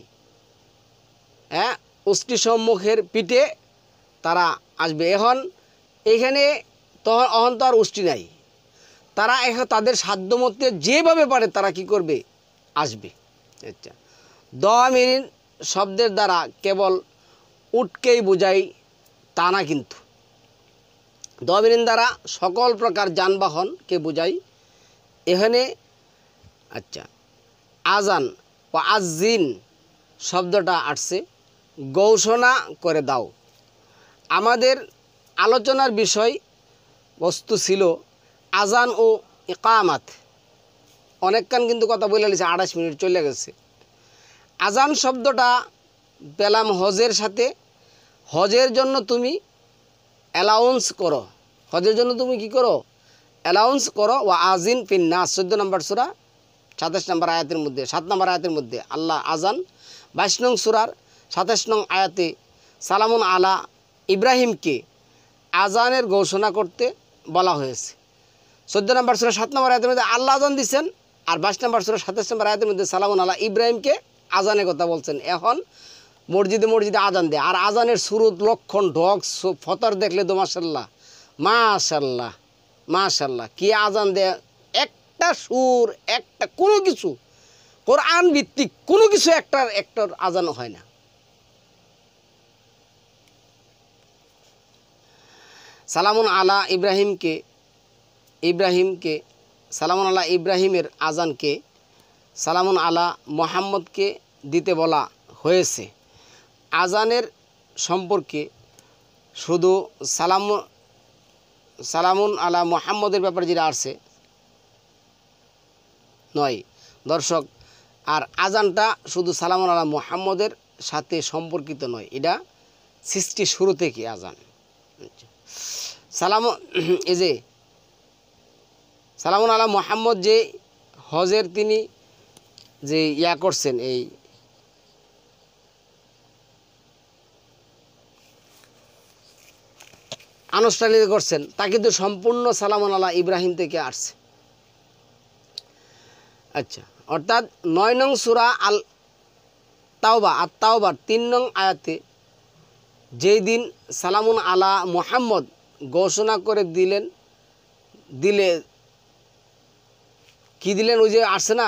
উষ্টি সম্মুখের পিঠে তারা আসবে। এখানে তখন অহন তো আর উষ্টি নাই, তারা এখন তাদের সাধ্যমতে যেভাবে পারে তারা কি করবে? আসবে। আচ্ছা, দমিন শব্দের দ্বারা কেবল উটকেই বোঝাই তা না, কিন্তু দমিন দ্বারা সকল প্রকার যানবাহনকে বোঝাই এখানে। আচ্ছা, আজান ও আজ্জিন শব্দটা আসছে ঘোষণা করে দাও। আমাদের আলোচনার বিষয় বস্তু ছিল আজান ও ইকামাত। অনেকক্ষণ কিন্তু কথা বলে লিছে, 28 মিনিট চলে গেছে। আজান শব্দটা পেলাম হজের সাথে। হজের জন্য তুমি অ্যালাউন্স করো, হজের জন্য তুমি কি করো? অ্যালাউন্স করো। ও আজিন ফিন্নাস 14 নম্বর সূরা 27 নম্বর আয়াতের মধ্যে, 7 নম্বর আয়াতের মধ্যে আল্লাহ আজান। 22 নং সূরার 27 নং আয়াতে সালামুন আলা ইব্রাহিমকে আজানের ঘোষণা করতে বলা হয়েছে। 14 নম্বর সূরা 7 নম্বর আয়াতের মধ্যে আল্লাহ আজান দিচ্ছেন, আর 22 নম্বর সূরা 27 নম্বর আয়াতের মধ্যে সালামুন আলা ইব্রাহিমকে আজানের কথা বলছেন। এখন মসজিদে মসজিদে আজান দেয়, আর আজানের সুরত, লক্ষণ, ঢক, ফতর দেখলে তো মাশাল্লাহ মাশাল্লাহ মাশাল্লাহ কি আজান দেয়। একটা সুর, একটা কোনো কিছু কোরআন ভিত্তিক কোনো কিছু একটার আজান হয় না। সালামুন আলা ইব্রাহিমকে সালামুন আলা ইব্রাহিমের আজানকে সালামুন আলা মুহাম্মদকে দিতে বলা হয়েছে। আজানের সম্পর্কে শুধু সালামুন আলা মুহাম্মদের ব্যাপারে যেটা আসছে নয় দর্শক, আর আজানটা শুধু সালামুন আলা মুহাম্মদের সাথে সম্পর্কিত নয়, এটা সৃষ্টির শুরু থেকে আজান। এই যে সালামুন আলা মুহাম্মদ যে হজের তিনি যে করছেন, এই আনুষ্ঠানিক করছেন তা কিন্তু সম্পূর্ণ সালামুন আলা ইব্রাহিম থেকে আসছে। আচ্ছা, অর্থাৎ ৯ নং সূরা আল তাওবা আর তাওবার ৩ নং আয়াতে যেই দিন সালামুন আলা মুহাম্মদ ঘোষণা করে দিলে কি দিলেন, ওই যে আসছে না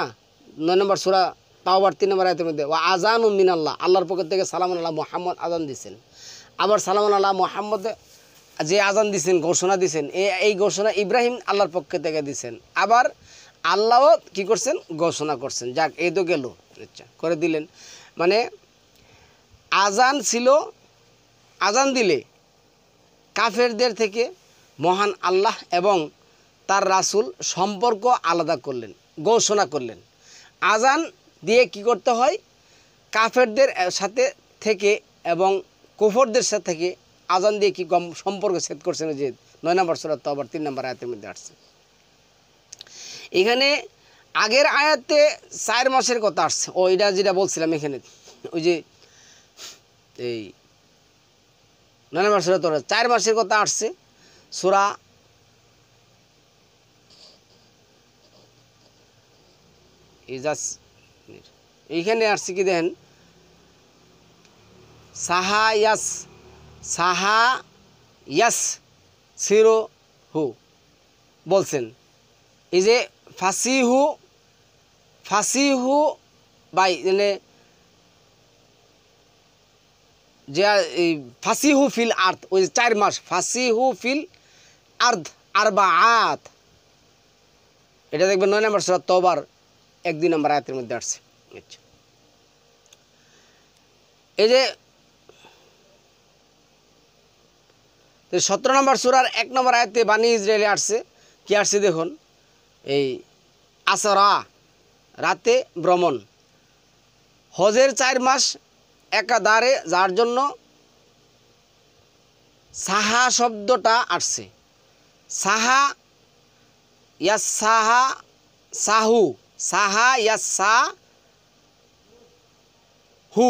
৯ নম্বর সূরা তাওবার ৩ নম্বর আয়াতের মধ্যে ওয়া আযানুম মিনাল্লাহ, আল্লাহর পক্ষ থেকে সালামুন আলা মুহাম্মদ আজান দিয়েছেন। আবার সালামুন আলা মুহাম্মদ যে আজান দিয়েছেন, ঘোষণা দিয়েছেন, এই ঘোষণা ইব্রাহিম আল্লাহর পক্ষ থেকে দিয়েছেন। আবার আল্লাহও কি করছেন, ঘোষণা করছেন। যাক, এই তো গেল। আচ্ছা, করে দিলেন মানে আজান ছিল, আজান দিলে কাফেরদের থেকে মহান আল্লাহ এবং তার রাসূল সম্পর্ক আলাদা করলেন, ঘোষণা করলেন। আজান দিয়ে কি করতে হয়, কাফেরদের সাথে থেকে এবং কুফরদের সাথে থেকে আজান দিয়ে কি সম্পর্ক ছেদ করছেন, যে ৯ নম্বর সূরা তাওবার ৩ নম্বর আয়াতের মধ্যে আসছে। এখানে আগের আয়াতে ৪ মাসের কথা আসছে। ও এটা যেটা বলছিলাম এখানে, ওই যে এই ৯ নম্বর সূরা তাওবার ৪ মাসের কথা আসছে। সূরা এইখানে আসছে কি দেখেন, সাহা ইয়াস সিরো হু বলছেন। এই যে ফাসিহু বাই মানে যে এই ফাসিহু ফিল আর্থ, ওই যে ৪ মাস ফাসিহু ফিল আর্থ আরবাআত, এটা দেখবেন ৯ নম্বর সূরা তাওবার ১-২ নম্বর আয়াতের মধ্যে আসছে। আচ্ছা, এই যে ১৭ নম্বর সূরার ১ নম্বর আয়াতে বানি ইসরায়েলে আসছে। কি আসছে দেখুন, এই আসরা রাতে ভ্রমণ, হজের ৪ মাস একাধারে, যার জন্য সাহা শব্দটা আসছে। সাহা ইয়াসাহা সাহু, সাহা ইয়াসা হু,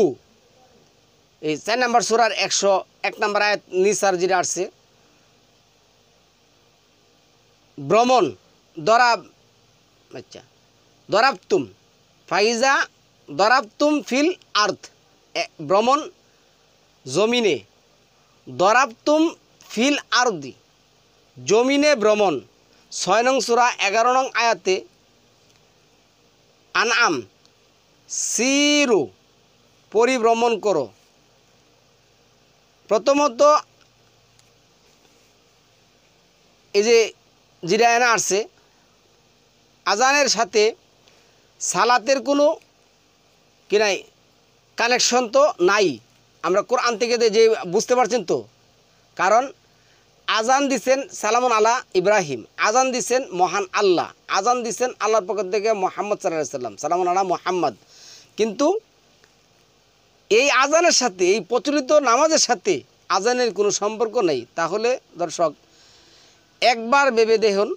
এই ৪ নম্বর সূরার ১০১ নম্বর আয়াত নিসার যেটা আসছে, ভ্রমণ দরাব। আচ্ছা, দরাবতুম ফাইজা দরাবতুম ফিল আর্থ, ভ্রমণ জমিনে, দরাবতুম ফিল আরদি, জমিনে ভ্রমণ। ৬ নং সূরা ১১ নং আয়াতে আনআম সিরু, পরিভ্রমণ করো। প্রথমত এই যে যেটা এনে আসছে, আজানের সাথে সালাতের কোনো কি নাই, কানেকশন তো নাই। আমরা কোরআন থেকে যে বুঝতে পারছেন তো, কারণ আজান দিচ্ছেন সালামুন আলা ইব্রাহিম, আজান দিচ্ছেন মহান আল্লাহ, আজান দিচ্ছেন আল্লাহর পক্ষ থেকে মুহাম্মদ সাল্লাল্লাহু আলাইহি সাল্লাম, সালামুন আলা মুহাম্মদ। কিন্তু এই আজানের সাথে, এই প্রচলিত নামাজের সাথে আজানের কোনো সম্পর্ক নেই। তাহলে দর্শক একবার ভেবে দেখুন,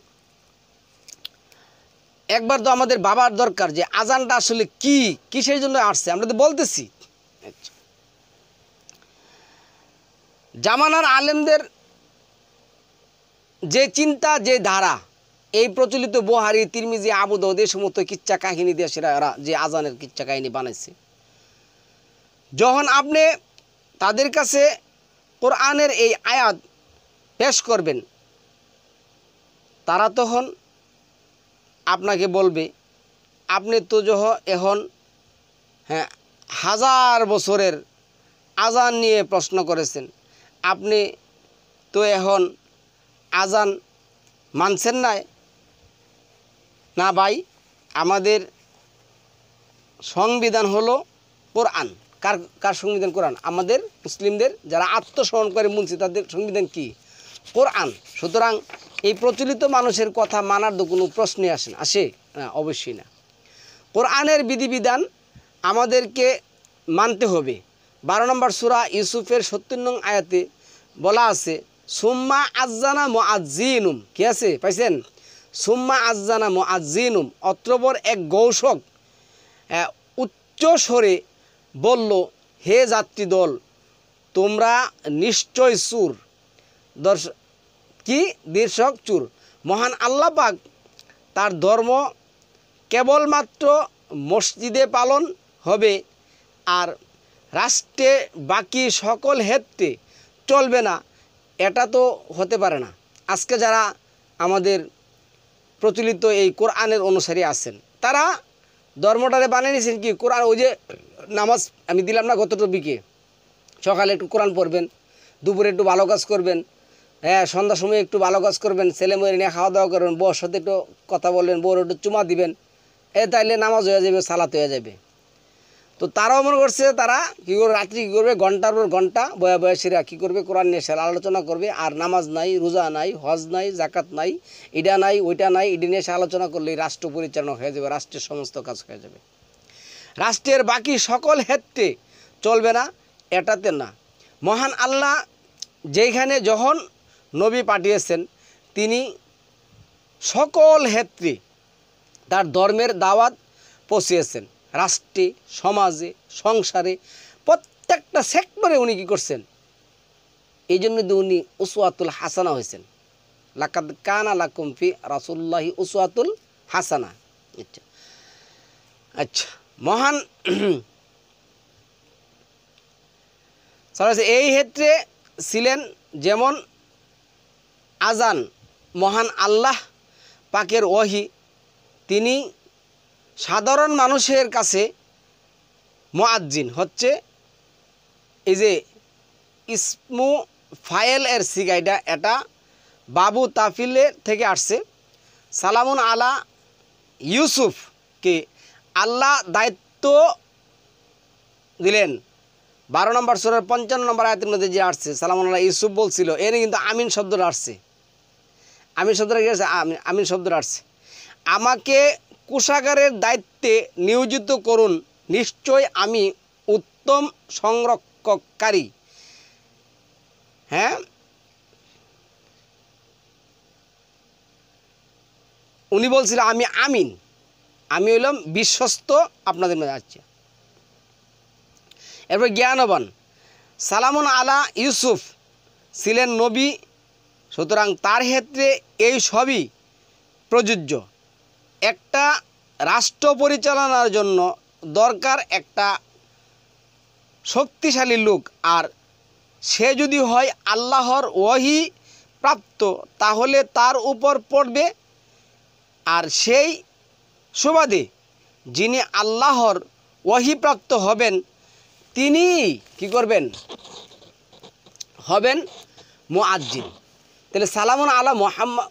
একবার তো আমাদের ভাবার দরকার যে আজানটা আসলে কি, কিসের জন্য আসছে। আমরা তো বলতেছি জামানার আলেমদের যে চিন্তা, যে ধারা, এই প্রচলিত বুখারী, তিরমিজি, আবু দাউদ এই সমস্ত কিচ্ছা কাহিনী দিয়ে সেরা যে আজানের কিচ্ছা কাহিনী বানাইছে, যখন আপনি তাদের কাছে কোরআনের এই আয়াত পেশ করবেন, তারা তখন আপনাকে বলবে, আপনি তো এখন হাজার বছরের আজান নিয়ে প্রশ্ন করেছেন, আপনি তো এখন আজান মানছেন না ভাই, আমাদের সংবিধান হলো কোরআন। কার সংবিধান? কোরআন। আমাদের মুসলিমদের যারা আত্মসমর্পণ করে মুনছি, তাদের সংবিধান কি? কোরআন। সুতরাং এই প্রচলিত মানুষের কথা মানার তো কোনো প্রশ্নই আসে না, অবশ্যই না। কোরআনের বিধিবিধান আমাদেরকে মানতে হবে। 12 নম্বর সূরা ইউসুফের ৭০ নং আয়াতে বলা আছে, সুম্মা আজ্জানা মুআজ্জিনুম, কি আছে পাইছেন? সুম্মা আজ্জানা মুআজ্জিনুম, অত্রপর এক ঘোষক উচ্চ স্বরে বলল, হে যাত্রী দল, তোমরা নিশ্চয় চোর। কি দৃশ্যক চুর। মহান আল্লাহ পাক তার ধর্ম কেবলমাত্র মসজিদে পালন হবে আর রাষ্ট্রে বাকি সকল ক্ষেত্রে চলবে না, এটা তো হতে পারে না। আজকে যারা আমাদের প্রচলিত এই কোরআনের অনুসারী আছেন, তারা ধর্মটারে বানিয়ে নিয়েছেন কি কোরআন। ওই যে নামাজ আমি দিলাম না গত টপিকে, সকালে একটু কোরআন পড়বেন, দুপুরে একটু ভালো কাজ করবেন, হ্যাঁ সন্ধ্যার সময় একটু ভালো কাজ করবেন, ছেলে মেয়ে নিয়ে খাওয়া দাওয়া করবেন, বউর সাথে একটু কথা বলবেন, বউর একটু চুমা দিবেন, তাইলে নামাজ হয়ে যাবে, সালাত হয়ে যাবে। তো তারাও মনে করছে তারা কী করবে, রাত্রি কী করবে, ঘন্টার পর ঘন্টা বয়া বয়সীরা কী করবে, কোরআন নিয়ে সে আলোচনা করবে। আর নামাজ নাই, রোজা নাই, হজ নাই, জাকাত নাই, এটা নাই, ওইটা নাই, এটা নিয়ে সে আলোচনা করলেই রাষ্ট্র পরিচালনা হয়ে যাবে, রাষ্ট্রের সমস্ত কাজ হয়ে যাবে। রাষ্ট্রের বাকি সকল ক্ষেত্রে চলবে না, এটাতে না। মহান আল্লাহ যেইখানে যখন নবী পাঠিয়েছেন, তিনি সকল ক্ষেত্রে তার ধর্মের দাওয়াত পৌঁছিয়েছেন। রাষ্ট্রে, সমাজে, সংসারে, প্রত্যেকটা সেক্টরে উনি কী করছেন, এই জন্য তো উনি উসওয়াতুল হাসানা হয়েছেন। লাকাদ কানা লাকুম ফি রাসূলিল্লাহি উসওয়াতুল হাসানা। আচ্ছা আচ্ছা, মহান এই ক্ষেত্রে ছিলেন যেমন আজান, মহান আল্লাহ পাকের ওহী, তিনি সাধারণ মানুষের কাছে মুয়াজ্জিন হচ্ছে, এই যে ইসমু ফায়েল এর সিগাইটা, এটা বাবু তাফিলের থেকে আসছে। সালামুন আলা ইউসুফকে আল্লাহ দায়িত্ব দিলেন। 12 নম্বর সূরার 55 নম্বর আয়াতের মধ্যে যে আসছে সালামুন আলা ইউসুফ বলছিল, এর কিন্তু আমিন শব্দটা আসছে। আমিন শব্দটা কি আসছে? আমিন শব্দটা আসছে, আমাকে কোষাগারের দায়িত্বে নিয়োজিত করুন, নিশ্চয় আমি উত্তম সংরক্ষককারী। হ্যাঁ, উনি বলছিলেন আমি আমিন, আমি হইলাম বিশ্বস্ত আপনাদের মধ্যে। আচ্ছা, এরপর জ্ঞানবান, সালামুন আলা ইউসুফ ছিলেন নবী, সুতরাং তার ক্ষেত্রে এই সবই প্রযোজ্য। একটা রাষ্ট্র পরিচালনার জন্য দরকার একটা শক্তিশালী লোক, আর সে যদি হয় আল্লাহর ওহী প্রাপ্ত, তাহলে তার উপর পড়বে। আর সেই সুবাদে যিনি আল্লাহর ওহী প্রাপ্ত হবেন, তিনি কি করবেন, হবেন মুয়াজ্জিন। তাহলে সালামুন আলা মুহাম্মদ,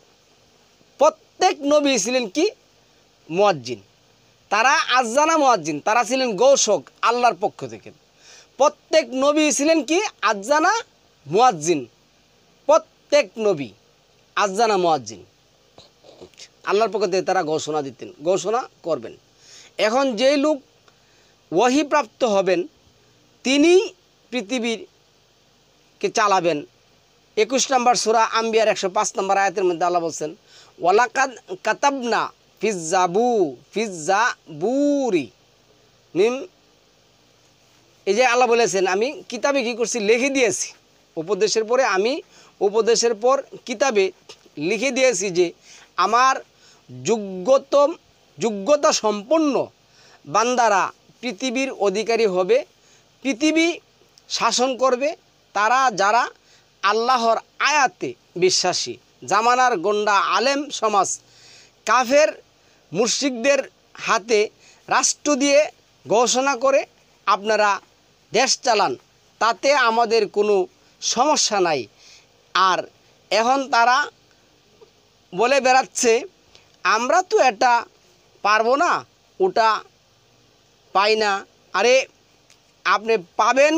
প্রত্যেক নবী ছিলেন কি মুয়াজ্জিন, তারা আজানা মুয়াজ্জিন, তারা ছিলেন ঘোষক আল্লাহর পক্ষ থেকে। প্রত্যেক নবী ছিলেন কি আজানা মুয়াজ্জিন, প্রত্যেক নবী আজানা মুয়াজ্জিন, আল্লাহর পক্ষ থেকে তারা ঘোষণা দিতেন, ঘোষণা করবেন। এখন যেই লোক ওহী প্রাপ্ত হবেন, তিনি পৃথিবীকে চালাবেন। 21 নম্বর সূরা আম্বিয়ার 105 নম্বর আয়াতের মধ্যে আল্লাহ বলছেন, ওয়ালাকাদ কাতাবনা ফিজ্জাবুরি মিম, এই যে আল্লাহ বলেছেন আমি কিতাবে কি করছি, লিখে দিয়েছি। উপদেশের পরে আমি উপদেশের পর কিতাবে লিখে দিয়েছি যে আমার যোগ্যতা সম্পন্ন বান্দারা পৃথিবীর অধিকারী হবে, পৃথিবী শাসন করবে তারা যারা আল্লাহর আয়াতে বিশ্বাসী। জামানার গন্ডা আলেম সমাজ কাফের মুশরিকদের হাতে রাষ্ট্র দিয়ে ঘোষণা করে আপনারা দেশ চালান, তাতে আমাদের কোনো সমস্যা নাই। আর এখন তারা বলে বেড়াচ্ছে আমরা তো এটা পারবো না, ওটা পাই না। আরে আপনি পাবেন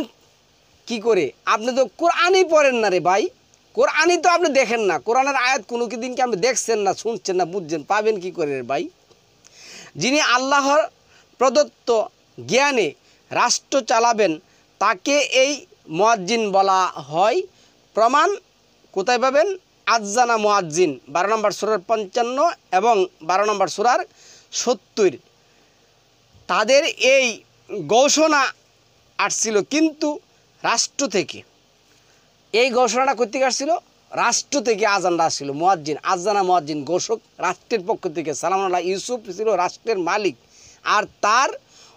কি করে? আপনি তো কোরআনই পড়েন না রে ভাই, কোরআনই তো আপনি দেখেন না, কোরআনের আয়াত কোনো দিন কি আপনি দেখছেন না, শুনছেন না, বুঝছেন, পাবেন কি করে রে ভাই? যিনি আল্লাহর প্রদত্ত জ্ঞানে রাষ্ট্র চালাবেন তাকে এই মুয়াজ্জিন বলা হয়। প্রমাণ কোথায় পাবেন? আজানা মুয়াজ্জিন 12 নম্বর সূরার 55 এবং 12 নম্বর সূরার 70। তাদের এই ঘোষণা আসছিল কিন্তু রাষ্ট্র থেকে। এই ঘোষণাটা করতে আসছিল রাষ্ট্র থেকে আজানটা আসছিল, মুয়াজ্জিন, আজানা মুয়াজ্জিন, ঘোষক রাষ্ট্রের পক্ষ থেকে। সালামুন আলাহ ইউসুফ ছিল রাষ্ট্রের মালিক, আর তার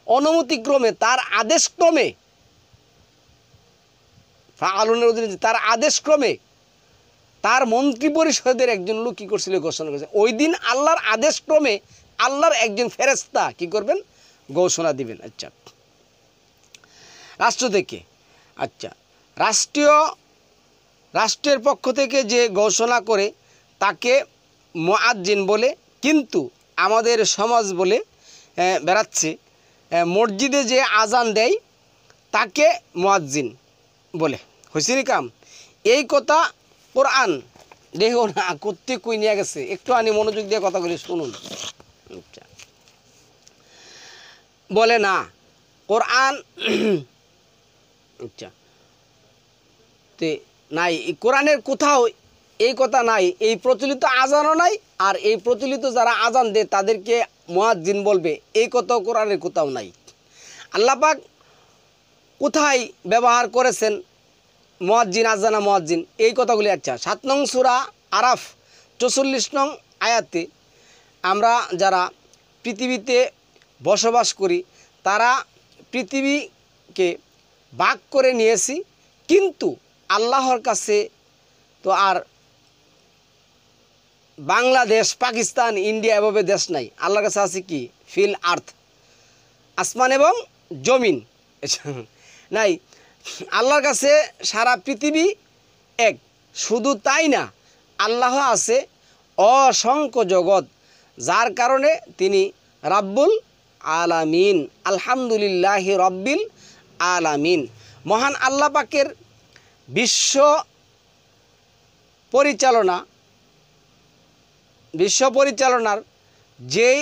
অনুমতিক্রমে, তার আদেশক্রমে, ফাআলুনের অধীনে তার আদেশক্রমে তার মন্ত্রী পরিষদের একজন লোক কী করছিল, ঘোষণা করেছে। ওই দিন আল্লাহর আদেশক্রমে আল্লাহর একজন ফেরেশতা কী করবেন, ঘোষণা দিবেন। আচ্ছা, রাষ্ট্র থেকে, আচ্ছা, রাষ্ট্রের পক্ষ থেকে যে ঘোষণা করে তাকে মুয়াজ্জিন বলে, কিন্তু আমাদের সমাজ বলে বেড়াচ্ছে মসজিদে যে আজান দেয় তাকে মুয়াজ্জিন বলে। হয়েছে নি কাম? এই কথা কোরআন দেখো না করতে কই নিয়ে গেছে, একটু আনি মনোযোগ দিয়ে কথাগুলি শুনুন। আচ্ছা, বলে না কোরআন, আচ্ছা, তে নাই কোরআনের কোথাও এই কথা নাই, এই প্রচলিত আজানও নাই, আর এই প্রচলিত যারা আজান দেয় তাদেরকে মুয়াজ্জিন বলবে, এই কথাও কোরআনের কোথাও নাই। আল্লাহ পাক কোথায় ব্যবহার করেছেন মুয়াজ্জিন, আজানা মুয়াজ্জিন, এই কথাগুলি? আচ্ছা, 7 নং সূরা আরাফ 44 নং আয়াতে আমরা যারা পৃথিবীতে বসবাস করি তারা পৃথিবীকে ভাগ করে নিয়েছি, কিন্তু আল্লাহর কাছে তো আর বাংলাদেশ, পাকিস্তান, ইন্ডিয়া এভাবে দেশ নাই। আল্লাহর কাছে আছে কি? ফিল আর্থ, আসমান এবং জমিন নাই। আল্লাহর কাছে সারা পৃথিবী এক। শুধু তাই না, আল্লাহ আছে অসংখ্য জগৎ, যার কারণে তিনি রাব্বুল আলামিন, আলহামদুলিল্লাহি রব্বিল আলামিন। মহান আল্লাহ পাকের বিশ্ব পরিচালনার যেই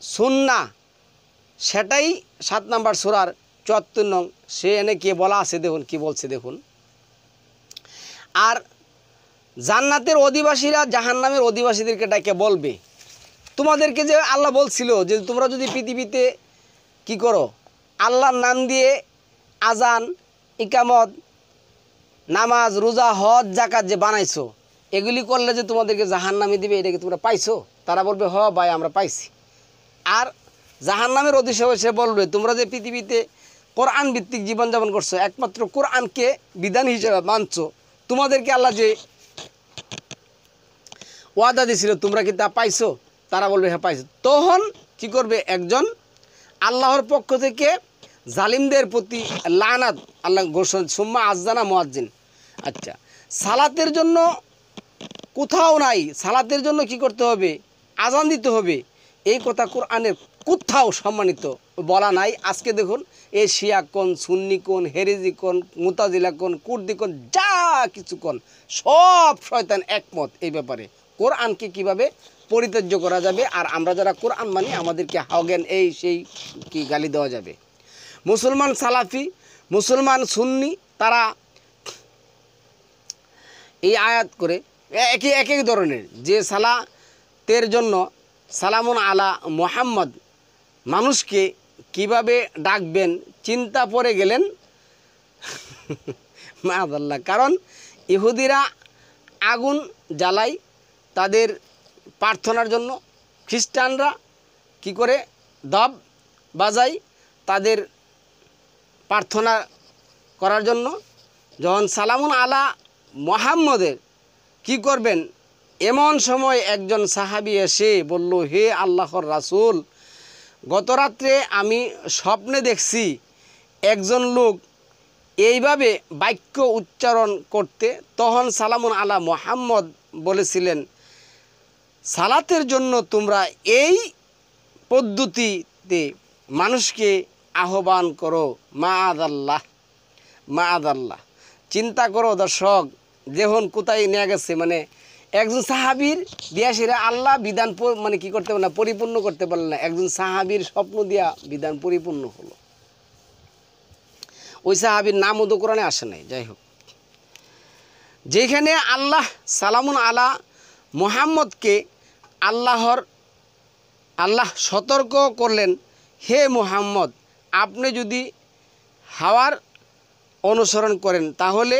সুন্নাহ, সেটাই 7 নম্বর সূরার 74 নং সে এনে কে বলা আছে, দেখুন কি বলছে, দেখুন। আর জান্নাতের অধিবাসীরা জাহান্নামের অধিবাসীদেরকে ডাকে বলবে, তোমাদেরকে যে আল্লাহ বলছিল যে তোমরা যদি পৃথিবীতে কি করো, আল্লাহর নাম দিয়ে আজান, ইকামত, নামাজ, রোজা, হজ, যাকাত যে বানাইছো, এগুলি করলে যে তোমাদেরকে জাহান্নামে দিবে, এটাকে তোমরা পাইছো? তারা বলবে হ ভাই আমরা পাইছি। আর জাহান্নামের অধিবাসী বলবে, তোমরা যে পৃথিবীতে কোরআন ভিত্তিক জীবনযাপন করছো, একমাত্র কোরআনকে বিধান হিসেবে মানছো, তোমাদেরকে আল্লাহ যে ওয়াদা দিয়েছিল তোমরা কি তা পাইছো? তারা বলবে হ্যাঁ পাইছো। তখন কি করবে, একজন আল্লাহর পক্ষ থেকে জালিমদের প্রতি লানাত আল্লাহ ঘোষণা, সুম্মা আজানা মুয়াজ্জিন। আচ্ছা, সালাতের জন্য কোথাও নাই, সালাতের জন্য কি করতে হবে, আজান দিতে হবে, এই কথা কোরআনের কোথাও সম্মানিত বলা নাই। আজকে দেখুন, এই শিয়া কোন, সুন্নি কোন, হেরেজি কোন, মুতাজিলা কোন, কুর্দি কোন, যা কিছু কোন, সব শয়তান একমত এই ব্যাপারে, কোরআনকে কিভাবে পরিত্যাজ্য করা যাবে, আর আমরা যারা কোরআন মানি আমাদেরকে হাওগেন এই সেই কি গালি দেওয়া যাবে। মুসলমান সালাফি, মুসলমান সুন্নি, তারা এই আয়াত করে এক এক ধরনের যে সালাতের জন্য সালামুন আলা মুহাম্মদ, মানুষকে কিভাবে ডাকবেন চিন্তা পড়ে গেলেন মাআযাল্লাহ। কারণ ইহুদিরা আগুন জ্বালায় তাদের প্রার্থনার জন্য, খ্রিস্টানরা কি করে দব বাজায় তাদের প্রার্থনা করার জন্য। যখন সালামুন আলা মুহাম্মদের কি করবেন, এমন সময় একজন সাহাবী এসে বলল, হে আল্লাহর রাসূল, গত রাত্রে আমি স্বপ্নে দেখছি একজন লোক এইভাবে বাক্য উচ্চারণ করতে। তখন সালামুন আলা মুহাম্মদ বলেছিলেন, সালাতের জন্য তোমরা এই পদ্ধতিতে মানুষকে আহ্বান করো, মাআযাল্লাহ, মাআযাল্লাহ। চিন্তা করো দর্শক, দেখুন কোথায় নিয়ে গেছে। মানে একজন সাহাবীর দিয়াশিরা আল্লাহ বিধান মানে কি করতে পারল না, পরিপূর্ণ করতে পারল না। একজন সাহাবীর স্বপ্ন দিয়া বিধান পরিপূর্ণ হলো। ওই সাহাবীর নামও তো কোরআনে আসে নাই। যাই হোক, যেখানে আল্লাহ সালামুন আলা মুহাম্মদকে আল্লাহ সতর্ক করলেন, হে মুহাম্মদ, আপনি যদি হাওয়ার অনুসরণ করেন তাহলে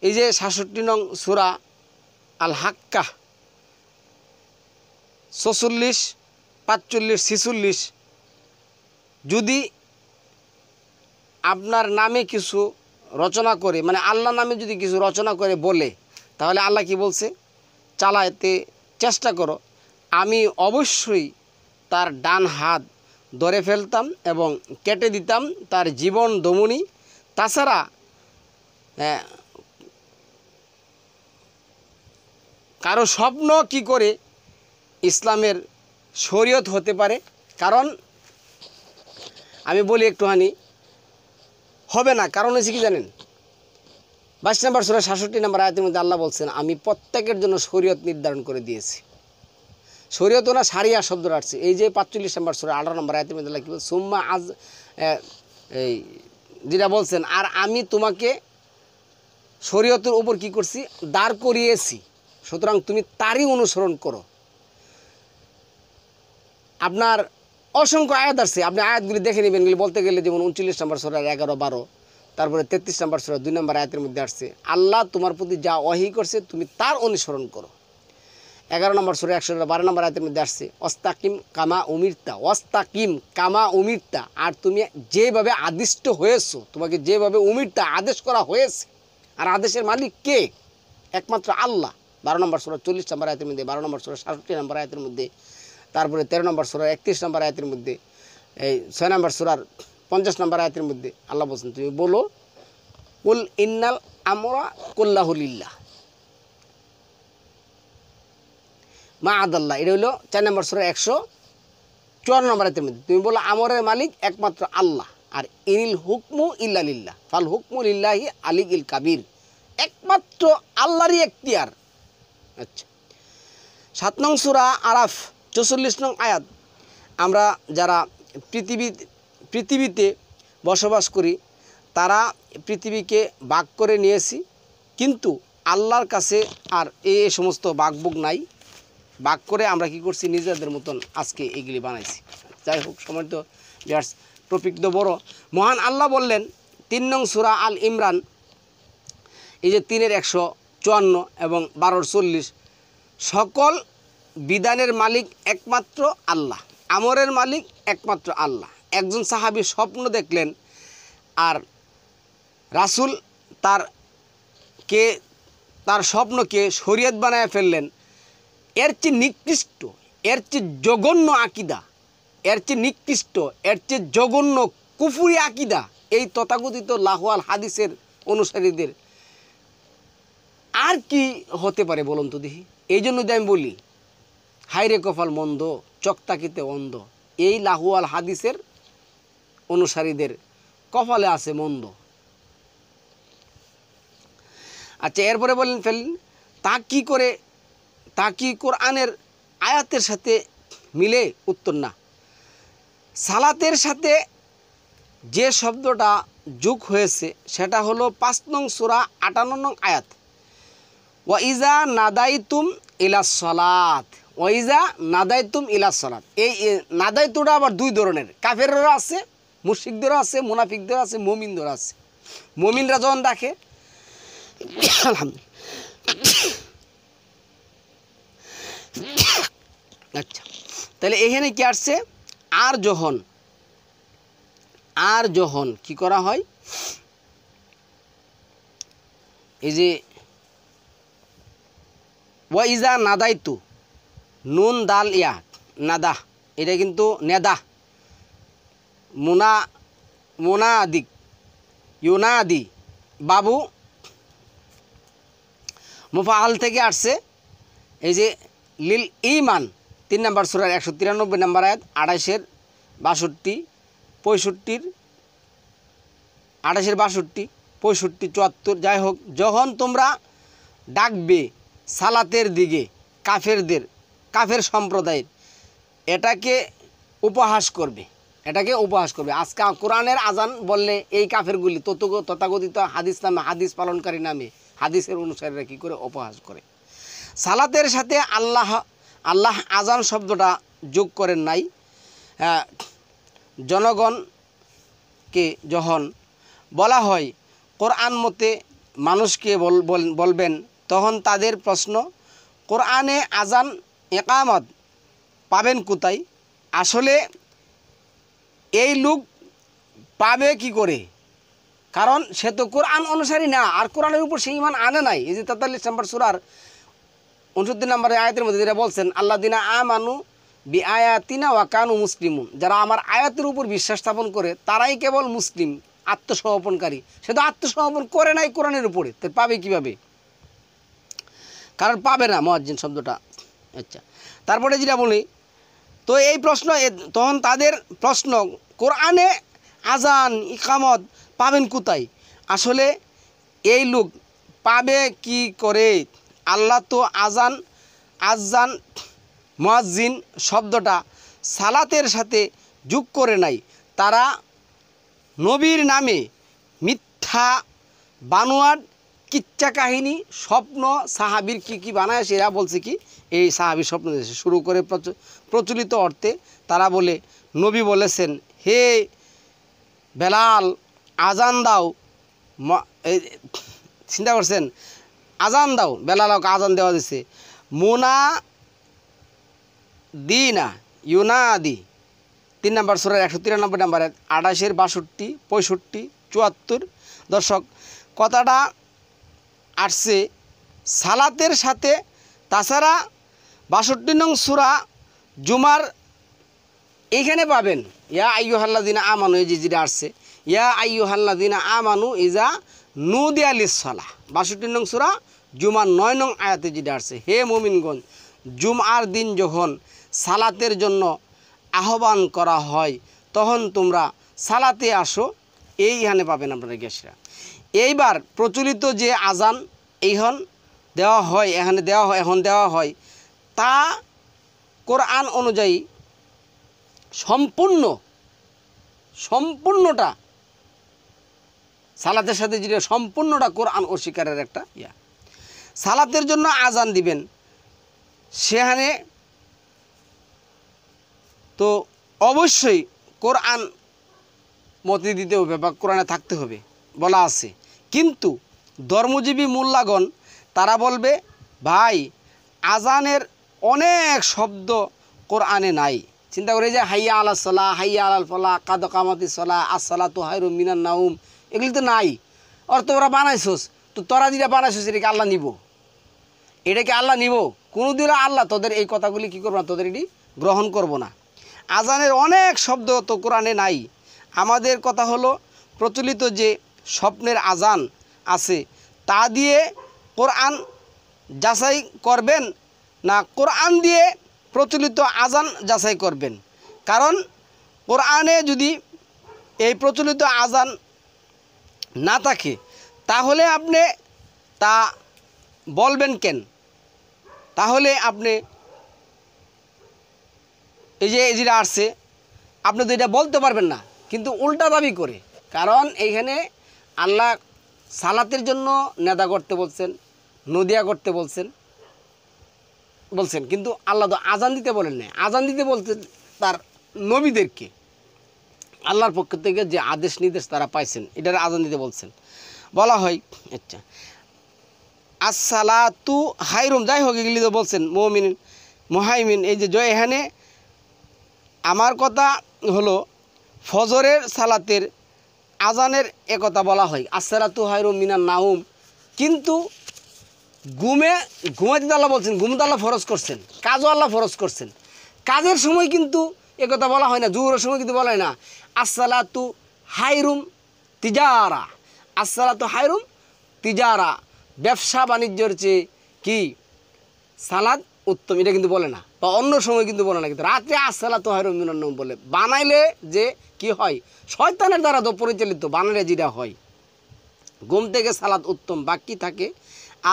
এই যে ৬৭ নং সূরা আল হাক্কা ৪৬, ৪৫, ৪৬ যদি আপনার নামে কিছু রচনা করে, মানে আল্লাহ নামে যদি কিছু রচনা করে বলে, তাহলে আল্লাহ কি বলছে, চালাতে চেষ্টা করো, আমি অবশ্যই তার ডান হাত ধরে ফেলতাম এবং কেটে দিতাম তার জীবন দমনী। তাছাড়া কারো স্বপ্ন কি করে ইসলামের শরীয়ত হতে পারে? কারণ আমি বলি একটুখানি, হবে না। কারণ হচ্ছে কি জানেন, 22 নম্বর সূরা ৬৭ নম্বর আয়াতের মধ্যে আল্লাহ বলছেন, আমি প্রত্যেকের জন্য শরীয়ত নির্ধারণ করে দিয়েছি। শরীয়ত না, সারিয়া শব্দটা আসছে। এই যে ৪৫ নম্বর সূরা 18 নম্বর আয়াতের মধ্যে আল্লাহ কি বলছে, সুম্মা আজ এই যেটা বলছেন, আর আমি তোমাকে শরীয়তের উপর কি করছি, দাঁড় করিয়েছি, সুতরাং তুমি তারই অনুসরণ করো। আপনার অসংখ্য আয়াত আসছে, আপনি আয়াতগুলি দেখে নেবেন। বলতে গেলে যেমন 39 নম্বর সূরা 11, 12, তারপরে 33 নম্বর সূরা 2 নম্বর আয়াতের মধ্যে আসছে, আল্লাহ তোমার প্রতি যা ওহী করছে তুমি তার অনুসরণ করো। 11 নম্বর সূরা 112 নম্বর আয়াতের মধ্যে আসছে, অস্তাকিম কামা উমিরতা, অস্তাকিম কামা উমিরতা, আর তুমি যেভাবে আদিষ্ট হয়েছো, তোমাকে যেভাবে উমিরতা আদেশ করা হয়েছে, আর আদেশের মালিক কে? একমাত্র আল্লাহ। 12 নম্বর সূরা 40 নম্বর আয়াতের মধ্যে, 12 নম্বর সূরা 67 নম্বর আয়াতের মধ্যে, তারপরে 13 নম্বর সূরা 31 নম্বর আয়াতের মধ্যে, এই 6 নম্বর সূরার 50 নম্বর আয়াতের মধ্যে আল্লাহ বলছেন, তুমি বলো, কুল ইন্নাল আমরা কুল্লাহু লিল্লাহ মা আদাল্লাহ। এটা হলো 4 নম্বর সূরা 154 নম্বর আয়াতের মধ্যে, তুমি বলো আমরের মালিক একমাত্র আল্লাহ, আর ইনিল হুকমু ইল্লা লিল্লাহ ফাল হুকমু লিল্লাহি আলিয়্যিল কাবীর, একমাত্র আল্লাহরই এখতিয়ার। আচ্ছা, 7 নং সূরা আরাফ 44 নং আয়াত, আমরা যারা পৃথিবীতে বসবাস করি তারা পৃথিবীকে ভাগ করে নিয়েছি, কিন্তু আল্লাহর কাছে আর এই সমস্ত ভাগভোগ নাই। ভাগ করে আমরা কি করছি, নিজেদের মতন আজকে এগুলি বানাইছি। যাই হোক, সময় তো টপিক তো বড়। মহান আল্লাহ বললেন 3 নং সূরা আল ইমরান, এই যে 3-এর 154 এবং 12-এর 40, সকল বিধানের মালিক একমাত্র আল্লাহ, আমরের মালিক একমাত্র আল্লাহ। একজন সাহাবী স্বপ্ন দেখলেন, আর রাসূল তার স্বপ্নকে শরীয়ত বানায় ফেললেন। এর চেয়ে নিকৃষ্ট, এর চেয়ে জঘন্য আকিদা, এর চেয়ে নিকৃষ্ট, এর চেয়ে জঘন্য কুফরি আকিদা এই তথাকথিত লাহওয়াল হাদিসের অনুসারীদের আর কি হতে পারে বলুন তো দেখি। এই জন্য আমি বলি, হায়রে কপাল মন্দ, চকতাকিতে অন্ধ, এই লাহওয়াল হাদিসের অনুসারীদের কপালে আছে মন্দ। আচ্ছা, এরপরে ফেললেন, তা কি কোরআনের আয়াতের সাথে মিলে? উত্তর না। সালাতের সাথে যে শব্দটা যোগ হয়েছে সেটা হলো 5 নং সূরা 58 নং আয়াত, ওয়াইজা নাদাইতুম ইলাস সালাত, ওয়াইজা নাদাইতুম ইলাস সালাত। এই নাদাইতুটা আবার 2 ধরনের, কাফেররা আছে, মুশরিকদেরও আছে, মুনাফিকদেরও আছে, মুমিনদেরও আছে। মুমিনরা যখন দেখে, আচ্ছা, তাহলে এখানে কি আসছে, আর যখন কি করা হয়, এই যে ওয়াইজা নাদাইতু, নুন দাল ইয়া নাদা, এটা কিন্তু নেদা, মুনাদিক ইউনাদি, বাবু মুফাআল থেকে আসছে। এই যে লিল ঈমান 3 নম্বর সূরার 193 নম্বর আয়াত, 28-এর 62, 65, 28-এর 62, 65, 74, যাই হোক, যখন তোমরা ডাকবে সালাতের দিকে কাফের সম্প্রদায়ের, এটাকে উপহাস করবে। আজকে কোরআনের আজান বললে এই কাফেরগুলি তথাকথিত হাদিস পালনকারী নামে হাদিসের অনুসারীরা কী করে উপহাস করে। সালাতের সাথে আল্লাহ আজান শব্দটা যোগ করেন নাই। জনগণকে যখন বলা হয় কোরআন মতে মানুষকে বলবেন, তখন তাদের প্রশ্ন, কোরআনে আজান একামত পাবেন কোথায়? আসলে এই লোক পাবে কি করে? কারণ সে তো কোরআন অনুসারী না, আর কোরআনের উপর সে ঈমান আনে নাই। এই যে 43 নম্বর সূরার 69 নম্বর আয়াতের মধ্যে যেটা বলছেন, আল্লাযিনা আমানু বি আয়াতিনা ওয়া কানু মুসলিমুন, যারা আমার আয়াতের উপর বিশ্বাস স্থাপন করে তারাই কেবল মুসলিম, আত্মসমর্পণকারী। সে তো আত্মসমর্পণ করে নাই কোরআনের উপরে, তো পাবে কিভাবে? কারণ পাবে না মুয়াজ্জিন শব্দটা। আচ্ছা, তারপরে যেটা বলি, তো এই প্রশ্ন, তখন তাদের প্রশ্ন, কোরআনে আজান ইকামত পাবেন কোথায়? আসলে এই লোক পাবে কি করে? আল্লাহ তো আজান মুয়াজ্জিন শব্দটা সালাতের সাথে যোগ করে নাই। তারা নবীর নামে মিথ্যা বানোয়াট কিচ্ছা কাহিনী স্বপ্ন সাহাবীর কি বানায়, সেরা বলছে কি এই সাহাবীর স্বপ্ন দেখেছে শুরু করে প্রচলিত অর্থে তারা বলে, নবী বলেছেন, হে বেলাল আজান দাও। চিন্তা করছেন, আজান দাও, বেলালকে আজান দেওয়া দিছে। মুনা দিনা ইউনাদি 3 নম্বর সূরার 193 নম্বর 28, 62, 65, 74। দর্শক, কথাটা আসছে সালাতের সাথে। তাছাড়া 62 নং সূরা জুমার এইখানে পাবেন ইয়া আইয়ুহাল্লাযিনা আমানু, এই যে যেটা আসছে, ইয়া আইয়ুহাল্লাযিনা আমানু ইজা নুদিয়া লিস-সালাহ, 62 নং সূরা জুমার 9 নং আয়াতে যেটা আসছে, হে মুমিনগণ, জুমার দিন যখন সালাতের জন্য আহ্বান করা হয় তখন তোমরা সালাতে আসো। এইখানে পাবেন আপনারা গ্যাসরা। এইবার প্রচলিত যে আজান এখন দেওয়া হয় তা কোরআন অনুযায়ী সম্পূর্ণটা সালাতের সাথে যেটা সম্পূর্ণটা কোরআন অস্বীকারের একটা সালাতের জন্য আজান দিবেন, সেখানে তো অবশ্যই কোরআন মতে দিতে হবে বা কোরআনে থাকতে হবে বলা আছে। কিন্তু ধর্মজীবী মোল্লাগণ তারা বলবে, ভাই আজানের অনেক শব্দ কোরআনে নাই। চিন্তা করে যে হাইয়া আলাস সালাহ, হাইয়া আলাল ফালাহ, কাদ কামাতিস সালাহ, আসসালাতু খায়রুম মিনান নাউম, এগুলি তো নাই। আর তোরা বানাইছস, তো তোরা যেটা বানাইছস এটাকে আল্লাহ নিব? এটাকে আল্লাহ নিব? কোনোদিনও আল্লাহ তোদের এই কথাগুলি কী করবো না, তোদের এটি গ্রহণ করব না। আজানের অনেক শব্দ তো কোরআনে নাই। আমাদের কথা হলো প্রচলিত যে স্বপ্নের আজান আছে তা দিয়ে কোরআন যাচাই করবেন না কোরআন দিয়ে প্রচলিত আজান যাচাই করবেন? কারণ কোরআনে যদি এই প্রচলিত আজান না থাকে তাহলে আপনি তা বলবেন কেন? তাহলে আপনি এই যে যেটা আসছে আপনি তো এটা বলতে পারবেন না, কিন্তু উল্টা দাবি করে। কারণ এইখানে আল্লাহ সালাতের জন্য নেদা করতে বলছেন, নদিয়া করতে বলছেন, কিন্তু আল্লাহ তো আজান দিতে বলেন না। আজান দিতে বলতেন তার নবীদেরকে, আল্লাহর পক্ষ থেকে যে আদেশ নির্দেশ তারা পাইছেন এটার আজান দিতে বলছেন বলা হয়। আচ্ছা, আসসালাতু খায়রুম, যাই হোক এগুলি তো বলছেন মুমিন মুহাইমিন। এই যে জয়, এখানে আমার কথা হলো ফজরের সালাতের আজানের একথা বলা হয়, আসসালাতু খায়রুম মিনান নাউম, কিন্তু ঘুমাইতে আল্লাহ বলছেন, ঘুমতে আল্লাহ ফরজ করছেন, কাজও আল্লাহ ফরজ করছেন। কাজের সময় কিন্তু একথা বলা হয় না, জোহরের সময় কিন্তু বলা হয় না আসসালাতু খায়রুম তিজারা, আসসালাতু খায়রুম তিজারা, ব্যবসা বাণিজ্যের চেয়ে কি সালাদ উত্তম, এটা কিন্তু বলে না। বা অন্য সময় কিন্তু বলে না, কিন্তু রাত্রে আসসালাতু খায়রুম মিনান নাউম বলে। বানাইলে যে কি হয়, শয়তানের দ্বারা তো পরিচালিত, বানাইলে যেটা হয় ঘুম থেকে সালাদ উত্তম বাকি থাকে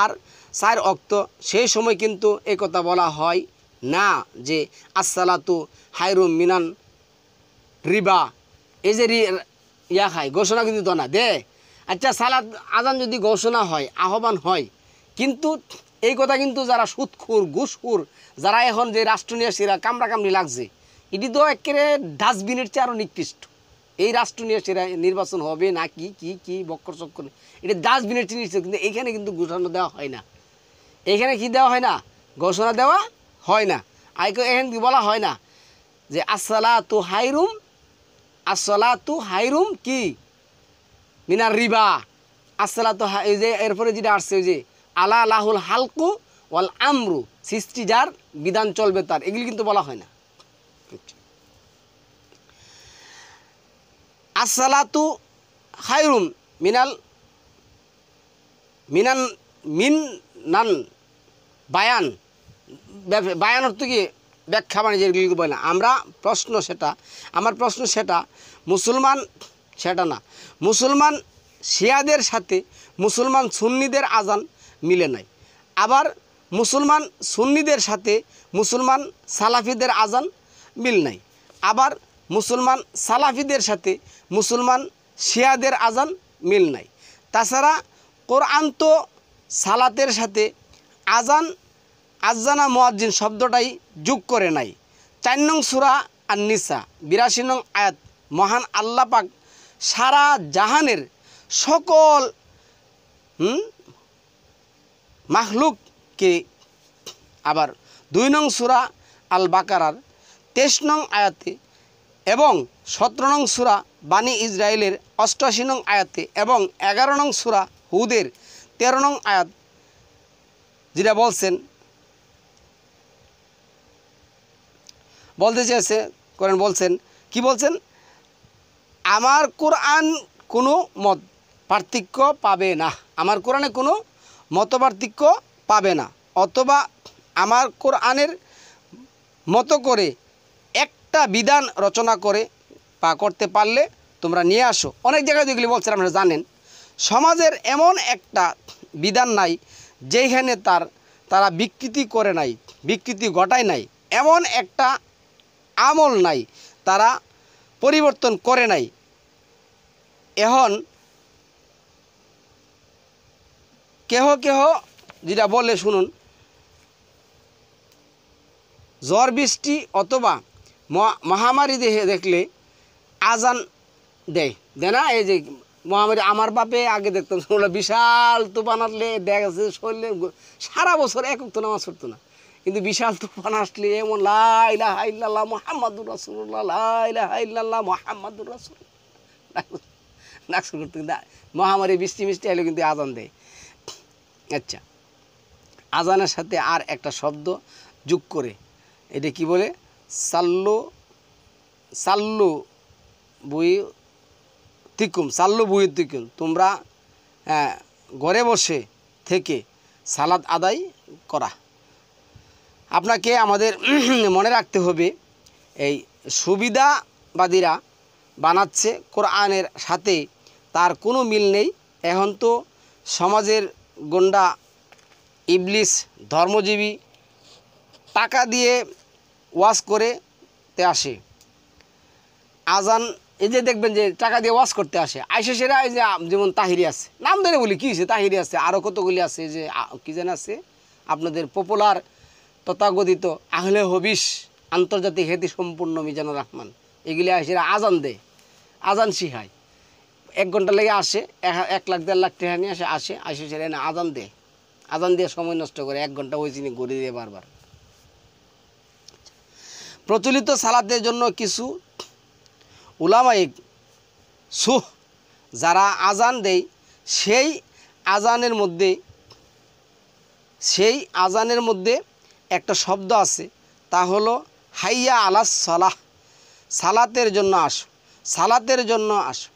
আর 4 ওয়াক্ত, সেই সময় কিন্তু এই কথা বলা হয় না যে আসসালাতু খায়রুম মিনান রিবা, এই যে খায় ঘোষণা কিন্তু তো না দে। আচ্ছা, সালাত আজান যদি ঘোষণা হয়, আহ্বান হয়, কিন্তু এই কথা কিন্তু যারা সুদখোর ঘুষখোর, যারা এখন যে রাষ্ট্র নিয়ে সেরা কামড়াকামড়ি লাগছে, এটি তো একেবারে ডাস্টবিনের চেয়ে আরও নিকৃষ্ট। এই রাষ্ট্র নিয়ে সেরা নির্বাচন হবে না কি কি কি বক্কর চক্কর, এটা ডাস্টবিনের জিনিস, কিন্তু এখানে কিন্তু ঘোষণা দেওয়া হয় না। এখানে কি দেওয়া হয় না? ঘোষণা দেওয়া হয় না। এখানে বলা হয় না যে আসসালাতু হাইরুম কি মিনার রিবা, আসসালাতু এই যে এরপরে যেটা আসছে ওই যে আলা লাহুল হালকু ওয়াল আমরু, সৃষ্টি যার বিধান চলবে তার, এগুলি কিন্তু বলা হয় না। আসসালাতু হাইরুম মিনান বায়ান, বায়ান অর্থ কি? ব্যাখ্যা, মানে যেগুলি বলে না আমরা প্রশ্ন, সেটা আমার প্রশ্ন, সেটা মুসলমান সেটা না, মুসলমান শিয়াদের সাথে মুসলমান সুন্নিদের আজান মিলে নাই, আবার মুসলমান সুন্নিদের সাথে মুসলমান সালাফিদের আজান মিল নাই, আবার মুসলমান সালাফিদের সাথে মুসলমান শিয়াদের আজান মিল নাই। তাছাড়া কোরআন তো সালাতের সাথে আজানা মুয়াজ্জিন শব্দটাই যোগ করে নাই। 4 নং সূরা আন-নিসা 82 নং আয়াত, মহান আল্লাহ পাক সারা জাহানের সকল মাখলুককে, আবার 2 নং সূরা আল বাকারার 23 নং আয়াতে এবং 17 নং সূরা বানি ইসরায়েলের 88 নং আয়াতে এবং 11 নং সূরা হুদের 13 নং আয়াত যেটা বলছেন, বলতে চেয়েছে করেন, বলছেন কি বলছেন? আমার কোরআন কোনো মত পার্থক্য পাবে না, আমার কোরআনে কোনো মত পার্থক্য পাবে না, অথবা আমার কোরআনের মতো করে একটা বিধান রচনা করে বা করতে পারলে তোমরা নিয়ে আসো। অনেক জায়গায় যেগুলি বলছেন আপনারা জানেন, সমাজের এমন একটা বিধান নাই যেখানে তারা বিকৃতি করে নাই, বিকৃতি ঘটায় নাই, এমন একটা আমল নাই তারা পরিবর্তন করে নাই। এখন কেহ যেটা বলে শুনুন, ঝড় বৃষ্টি অথবা মহামারী দেখলে আজান দেয় না? এই যে মহামারী, আমার বাপে আগে দেখতাম বিশাল তুফান আসলে দেখা গেছে শরীরে সারা বছর একক তো নামাজ পড়তো না, কিন্তু বিশাল তুফান আসলে এমন লা ইলাহা ইল্লাল্লাহ মুহাম্মাদুর রাসূলুল্লাহ, লা ইলাহা ইল্লাল্লাহ মুহাম্মাদুর রাসূলুল্লাহ নাকশ করতে, কিন্তু মহামারী বৃষ্টি মিষ্টি এলে কিন্তু আজান দেয়। আচ্ছা, আজানের সাথে আর একটা শব্দ যোগ করে, এটা কি বলে? সাল্লু বুয়ুতিকুম, তোমরা ঘরে বসে থেকে সালাত আদায় করা। আপনাকে আমাদের মনে রাখতে হবে, এই সুবিধাবাদীরা বানাচ্ছে কোরআনের সাথে তার কোনো মিল নেই। এখন তো সমাজের গুন্ডা ইবলিস ধর্মজীবী টাকা দিয়ে ওয়াজ করতে আসে, আজান এই যে দেখবেন যে টাকা দিয়ে ওয়াজ করতে আসে, আইসে সেরা এই যে যেমন তাহিরি আছে, নাম ধরে বলি কী হয়েছে, তাহিরি আছে, আরও কতগুলি আছে, যে কী যেন আছে আপনাদের পপুলার তথাগতিত আহলে হবিস আন্তর্জাতিক খ্যাতি সম্পূর্ণ মিজানুর রহমান, এগুলি আসে আজান দেয়, আজান শিখায়, 1 ঘন্টা লেগে আসে, 1 লাখ 1.5 লাখ টাকা নিয়ে আসে সেটা না আজান দেয়, আজান দিয়ে সময় নষ্ট করে 1 ঘন্টা ওই চিনি ঘুরে দিয়ে বারবার। প্রচলিত সালাতের জন্য কিছু উলামায়ে সুহ যারা আজান দেয়, সেই আজানের মধ্যে একটা শব্দ আছে, তা হলো হাইয়া আলাস সালাহ, সালাতের জন্য আসো।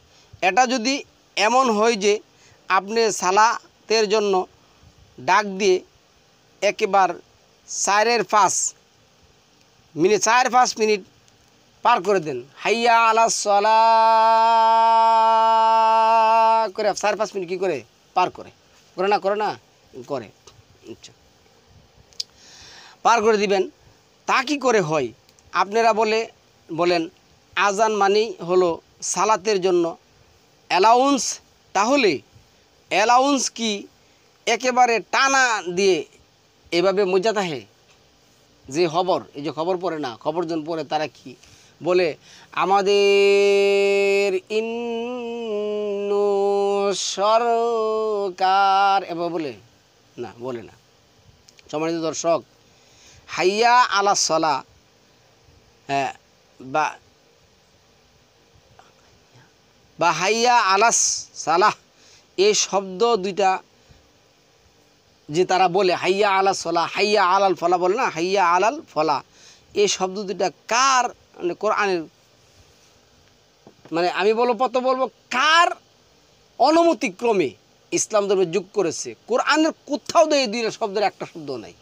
এটা যদি এমন হয় যে আপনি সালাতের জন্য ডাক দিয়ে একেবারে 4-5 মিনিট পার করে দেন, হাইয়া আলাস সালাহ করে 4-5 মিনিট কী করে পার করে আচ্ছা, পার করে দিবেন। তা কি করে হয়? আপনারা বলেন আজান মানেই হলো সালাতের জন্য অ্যালাউন্স, তাহলে অ্যালাউন্স কি একেবারে টানা দিয়ে এভাবে মজা থাকে? যে খবর, এই যে খবর পড়ে না, খবর জন পড়ে তারা কি বলে আমাদের ইন্নু সরকার এবার বলে না, বলে না। সম্মানিত দর্শক, হাইয়া আলা সলা, হ্যাঁ, বা হাইয়া আলাস সালাহ, এই শব্দ দুইটা যে তারা বলে হাইয়া আলা সলা, হাইয়া আলাল ফলা বলে না, হাইয়া আলাল ফলা, এই শব্দ দুইটা কার, মানে কোরআনের, মানে আমি বলবো কার অনুমতিক্রমে ইসলাম ধর্মে যোগ করেছে? কোরআনের কোথাও এই দুইটা শব্দের একটা শব্দ নাই,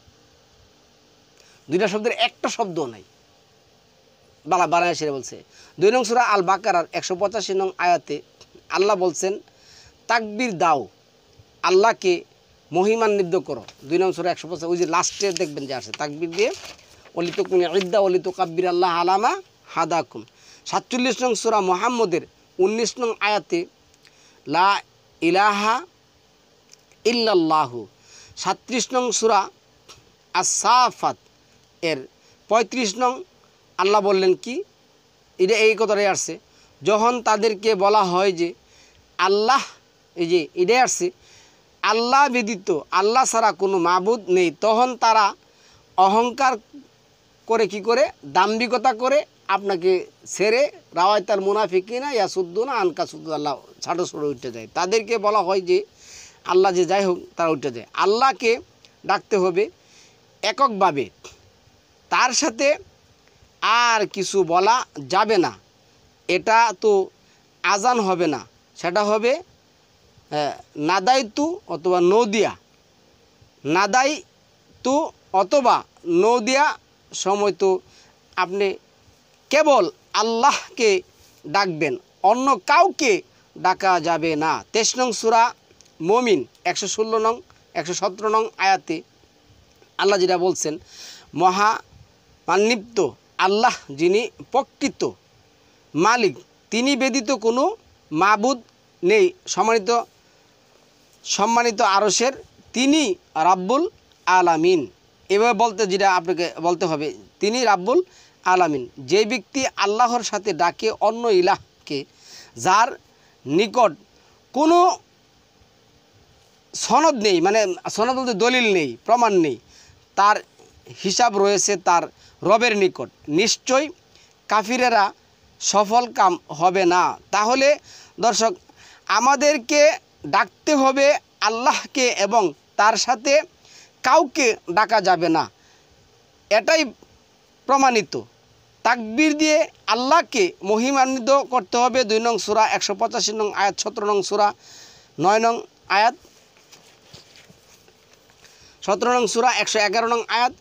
দুইটা শব্দের একটা শব্দ নাই। বানায় সেরে বলছে 2 নং সূরা আল বাকারার 185 নং আয়াতে আল্লাহ বলছেন তাকবীর দাও, আল্লাহকে মহিমান্বিত করো। 2 নং সূরা 185, ওই যে লাস্টে দেখবেন যে আছে তাকবীর দিয়ে ওলিতুকুন ইদ্দা ওলিতুকাব্বির আল্লাহ আলামা হাদাকুম। 47 নং সূরা মুহাম্মদের 19 নং আয়াতে লা ইলাহা ইল্লাল্লাহু। 37 নং সূরা আস-সাফাত এর 35 নং আল্লাহ বললেন কি, এটা এই কথাটাই আসছে, যখন তাদেরকে বলা হয় যে আল্লাহ, এই যে এটাই আসছে আল্লাহ ব্যতীত, আল্লাহ ছাড়া কোনো মাবুদ নেই, তখন তারা অহংকার করে, কি করে, দাম্ভিকতা করে আপনাকে ছেড়ে রাওয়াইতাল মুনাফিকিনা ইয়াসুদ্দুনা আনকা সুদ্দু, আল্লাহ ছাড়ো সরে উঠে যায়। তাদেরকে বলা হয় যে আল্লাহ যে যাই হোক তারা উঠে যায়। আল্লাহকে ডাকতে হবে এককভাবে, তার সাথে আর কিছু বলা যাবে না। এটা তো আজান হবে না, সেটা হবে নাদাইতু অথবা নদিয়া, নাদাইতু অথবা নদিয়া সময় তো আপনি কেবল আল্লাহকে ডাকবেন, অন্য কাউকে ডাকা যাবে না। 23 নং সূরা মুমিন 116 নং 117 নং আয়াতে আল্লাহ যেটা বলছেন মহামান্বিত আল্লাহ যিনি প্রকৃত মালিক, তিনি ব্যতীত কোনো মাবুদ নেই, সম্মানিত আরশের তিনি রাব্বুল আলামিন। এভাবে বলতে যেটা আপনাকে বলতে হবে, তিনি রাব্বুল আলামিন। যে ব্যক্তি আল্লাহর সাথে ডাকে অন্য ইলাহকে, যার নিকট কোনো সনদ নেই, মানে সনদ বলতে দলিল নেই, প্রমাণ নেই, তার হিসাব রয়েছে তার রবের নিকট, নিশ্চয় কাফিরেরা সফল কাম হবে না। তাহলে দর্শক, আমাদেরকে ডাকতে হবে আল্লাহকে এবং তার সাথে কাউকে ডাকা যাবে না, এটাই প্রমাণিত। তাকবীর দিয়ে আল্লাহকে মহিমান্বিত করতে হবে। 2 নং সূরা 185 নং আয়াত, 17 নং সূরা 9 নং আয়াত, 17 নং সূরা 111 নং আয়াত।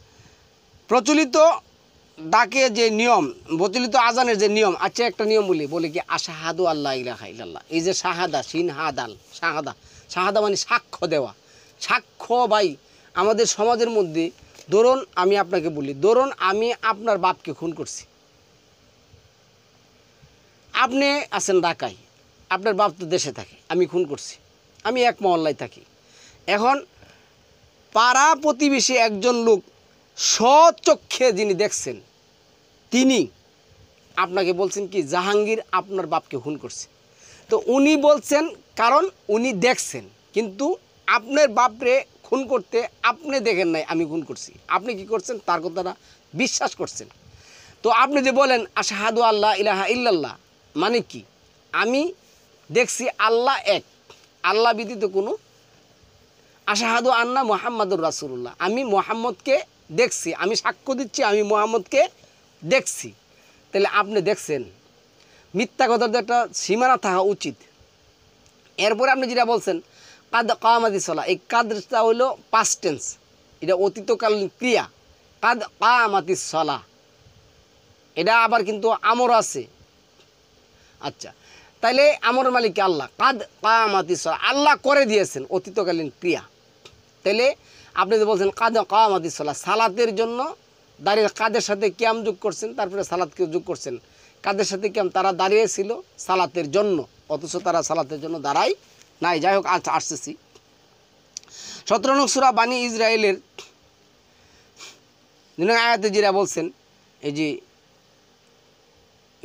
প্রচলিত ডাকে যে নিয়ম, প্রচলিত আজানের যে নিয়ম, আচ্ছা একটা নিয়ম বলি কি আশহাদু আল্লা ইলাহা ইল্লাল্লাহ, এই যে শাহাদা, সিন হাদাল, শাহাদা মানে সাক্ষ্য দেওয়া। সাক্ষ্য ভাই আমাদের সমাজের মধ্যে, ধরুন আমি আপনাকে বলি, ধরুন আমি আপনার বাপকে খুন করছি, আপনি আছেন ঢাকায়, আপনার বাপ তো দেশে থাকে, আমি খুন করছি, আমি এক মহল্লায় থাকি। এখন পাড়া প্রতিবেশী একজন লোক স্বচক্ষে যিনি দেখছেন, তিনি আপনাকে বলছেন কি জাহাঙ্গীর আপনার বাপকে খুন করছে। তো উনি বলছেন কারণ উনি দেখছেন, কিন্তু আপনার বাপরে খুন করতে আপনি দেখেন নাই আমি খুন করছি, আপনি কি করছেন তার কথাটা বিশ্বাস করছেন। তো আপনি যে বলেন আশহাদু আল্লাহ ইলাহা ইল্লাল্লাহ, মানে কি আমি দেখছি আল্লাহ এক, আল্লাহ ব্যতীত কোনো, আশহাদু আন্না মুহাম্মাদুর রাসূলুল্লাহ, আমি মুহাম্মদকে দেখছি, আমি সাক্ষ্য দিচ্ছি আমি মুহাম্মদকে দেখছি। তাহলে আপনি দেখছেন, মিথ্যা কথার তো একটা সীমানা থাকা উচিত। এরপরে আপনি যেটা বলছেন কাদ কামাতি সলা, এই কাদটা হইল পাস্ট টেন্স, এটা অতীতকালীন ক্রিয়া। কাদ কামাতি সলা, এটা আবার কিন্তু আমর আছে। আচ্ছা, তাইলে আমর মালিক আল্লাহ, কাদ কামাতি সলা, আল্লাহ করে দিয়েছেন, অতীতকালীন ক্রিয়া। তাইলে আপনি যে বলছেন কাদ কামাতি সলা, সালাতের জন্য দাঁড়িয়ে কাদের সাথে কিয়াম যোগ করছেন, তারপরে সালাতকে যোগ করছেন, কাদের সাথে কিয়াম, তারা দাঁড়িয়েছিল সালাতের জন্য, অথচ তারা সালাতের জন্য দাঁড়ায় নাই। যাই হোক, আচ্ছা আসতেছি। 17 নং সূরা বানী ইসরায়েলের 2 নং আয়াতে যেটা বলছেন, এই যে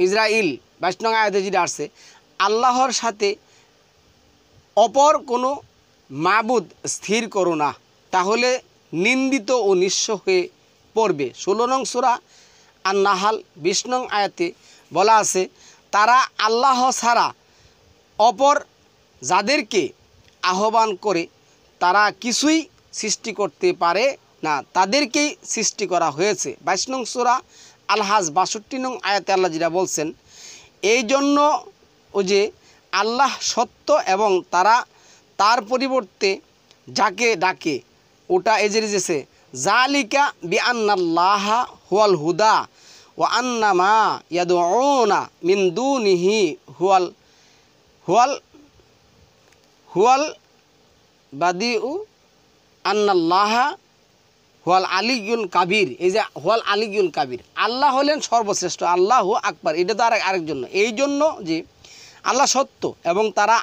ইসরাইল 22 নং আয়াতে যেটা আসছে, আল্লাহর সাথে অপর কোনো মাবুদ স্থির করো না, তাহলে নিন্দিত ও নিঃস্ব হয়ে পড়বে। 16 নং সূরা আন-নাহাল 20 নং আয়াতে বলা আছে, তারা আল্লাহ ছাড়া অপর যাদেরকে আহ্বান করে তারা কিছুই সৃষ্টি করতে পারে না, তাদেরকেই সৃষ্টি করা হয়েছে। 22 নং সূরা আল-হাজ 62 নং আয়াতে আল্লাহ যেটা বলছেন, এই জন্য ও যে আল্লাহ সত্য এবং তারা তার পরিবর্তে যাকে ডাকে ওটা এজেছে, জালিকা বিআন্নাল্লাহা হুয়াল হুদা ওয়া আন্নামা ইয়াদউনা মিন দুনিহি হুয়াল হুয়াল হুয়াল বাদিউ আন্নাল্লাহা হুয়াল আলিয়ুল কাবির। এই যে হুয়াল আলিয়ুল কাবির, আল্লাহ হলেন সর্বশ্রেষ্ঠ, আল্লাহু আকবার, এটা তো আরেকজন। এই জন্য যে আল্লাহ সত্য এবং তারা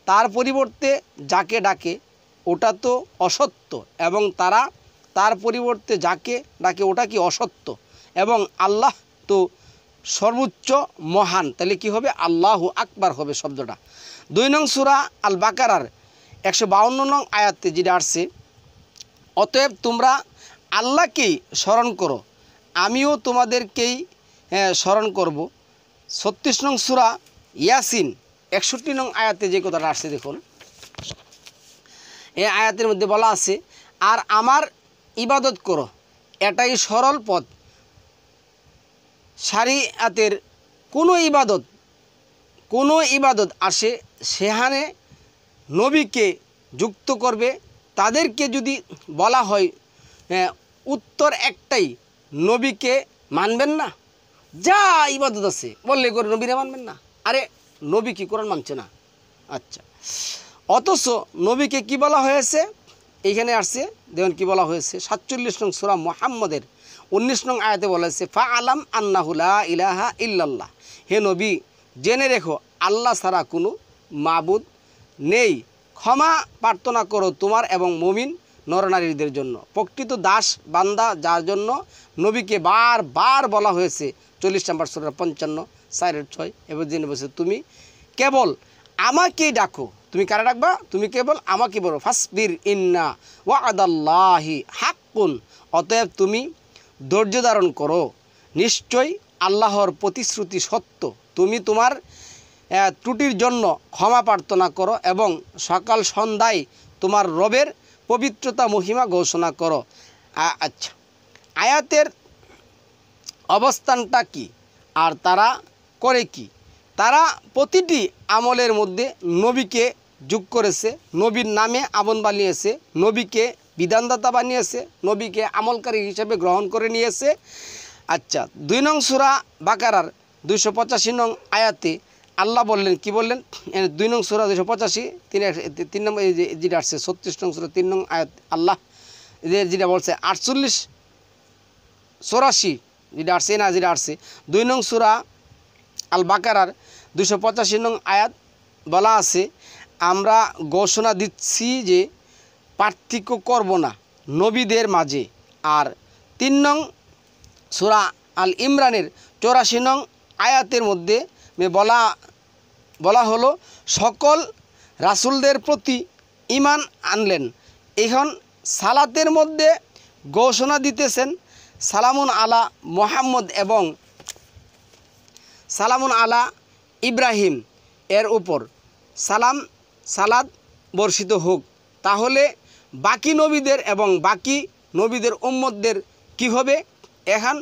তার পরিবর্তে যাকে ডাকে ওটা তো অসত্য, এবং তারা তার পরিবর্তে যাকে ডাকে ওটা কি অসত্য, এবং আল্লাহ তো সর্বোচ্চ মহান, তাহলে কি হবে? আল্লাহু আকবার হবে শব্দটা। 2 নং সূরা আল বাকারার 152 নং আয়াতে যেটা আসছে, অতএব তোমরা আল্লাহকেই স্মরণ করো, আমিও তোমাদেরকেই স্মরণ করব। 36 নং সূরা ইয়াসিন 61 নং আয়াতে যে কথাটা আসছে দেখুন, এই আয়াতের মধ্যে বলা আছে, আর আমার ইবাদত করো, এটাই সরল পথ। শরিয়াতের কোনো ইবাদত আসে সেখানে নবীকে যুক্ত করবে। তাদেরকে যদি বলা হয় উত্তর একটাই, নবীকে মানবেন না, যা ইবাদত আছে বললে করে নবীরে মানবেন না। আরে নবী কি কোরআন মানছে না? আচ্ছা, অথচ নবীকে কি বলা হয়েছে এইখানে আসছে, দেখুন কি বলা হয়েছে। 47 নং সূরা মুহাম্মদের 19 নং আয়াতে বলা হয়েছে, ফা আলাম আন্নাহু লা ইলাহা ইল্লাল্লাহ, হে নবী জেনে রেখো আল্লাহ ছাড়া কোনো মাবুদ নেই, ক্ষমা প্রার্থনা করো তোমার এবং মুমিন নরনারীদের জন্য। প্রকৃত দাস বান্দা যার জন্য নবীকে বারবার বলা হয়েছে। 40 নম্বর সূরা 55:4-6 এবার জেনে বলছে, তুমি কেবল আমাকেই ডাকো। তুমি কারা ডাকবা? তুমি কেবল আমাকে বলো। ফাসবির ইন্না ওয়াদাল্লাহি হাক্কুন, অতএব তুমি ধৈর্য ধারণ করো, নিশ্চয়ই আল্লাহর প্রতিশ্রুতি সত্য। তুমি তোমার ত্রুটির জন্য ক্ষমা প্রার্থনা করো এবং সকাল সন্ধ্যায় তোমার রবের পবিত্রতা মহিমা ঘোষণা করো। আচ্ছা, আয়াতের অবস্থানটা কি আর তারা করে কি? তারা প্রতিটি আমলের মধ্যে নবীকে যোগ করেছে, নবীর নামে আমল বানিয়েছে, নবীকে বিধানদাতা বানিয়েছে, নবীকে আমলকারী হিসেবে গ্রহণ করে নিয়েছে। আচ্ছা, 2 নং সূরা বাকারার 285 নং আয়াতে আল্লাহ বললেন, কি বললেন? 2 নং সূরা 285 3 নম্বর যেটা আসছে 36 নং সূরা 3 নং আয়াত আল্লাহ যেটা বলছে 84 যেটা আসছে না, যেটা আসছে 2 নং সূরা আল বাকারার 285 নং আয়াত বলা আছে, আমরা ঘোষণা দিচ্ছি যে পার্থক্য করব না নবীদের মাঝে। আর 3 নং সূরা আল ইমরানের 84 নং আয়াতের মধ্যে বলা হলো, সকল রাসূলদের প্রতি ঈমান আনলেন। এখন সালাতের মধ্যে ঘোষণা দিতেছেন সালামুন আলা মুহাম্মদ এবং সালামুন আলা ইব্রাহিম এর উপর সালাদ বর্ষিত হোক। তাহলে বাকি নবীদের এবং বাকি নবীদের উম্মতদের কি হবে? এখন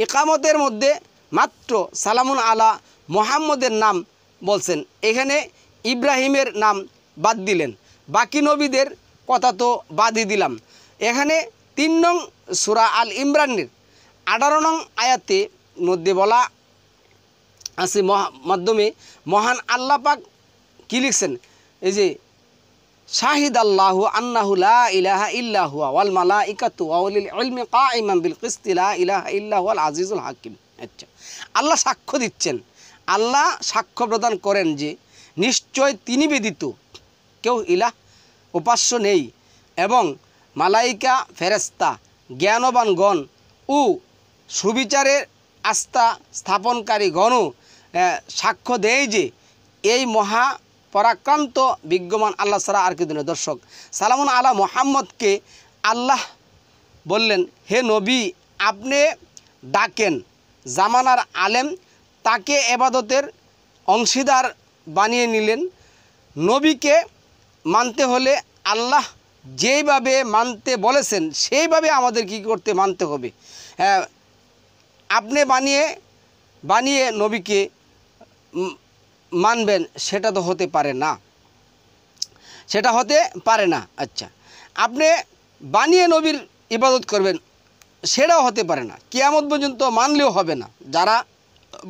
ইকামতের মধ্যে মাত্র সালামুন আলা মুহাম্মদের নাম বলছেন, এখানে ইব্রাহিমের নাম বাদ দিলেন, বাকি নবীদের কথা তো বাদই দিলাম। এখানে 3 নং সূরা আল ইমরানের 18 নং আয়াতে মধ্যে বলা আছে মাধ্যমে মহান আল্লাহ পাক কি লিখছেন, এই যে শাহিদ আল্লাহু আন্নাহু লা ইলাহা ইল্লা হুয়া ওয়াল মালাইকাতু ওয়া উলিল ইলমি কাইমান বিল কিসতি লা ইলাহা ইল্লা হুয়াল আজিজুল হাকিম। আচ্ছা, আল্লাহ সাক্ষ্য দিচ্ছেন, আল্লাহ সাক্ষ্য প্রদান করেন যে নিশ্চয় তিনি ব্যতীত কেউ ইলাহ উপাস্য নেই, এবং মালাইকা ফেরেশতা জ্ঞানবানগণ ও সুবিচারের আস্থা স্থাপনকারী গণ সাক্ষ্য দেয় যে এই মহা পরাক্রান্ত বিজ্ঞমান আল্লাহ ছাড়া আর কেউ নয়। দর্শক, সালামুন আলা মুহাম্মদকে আল্লাহ বললেন, হে নবী, আপনি ডাকেন জামানার আলেম, তাকে এবাদতের অংশীদার বানিয়ে নিলেন। নবীকে মানতে হলে আল্লাহ যেইভাবে মানতে বলেছেন সেইভাবে আমাদের কী করতে মানতে হবে। আপনি বানিয়ে নবীকে মানবেন, সেটা তো হতে পারে না, সেটা হতে পারে না। আচ্ছা, আপনি বানিয়ে নবীর ইবাদত করবেন, সেটাও হতে পারে না, কিয়ামত পর্যন্ত মানলেও হবে না। যারা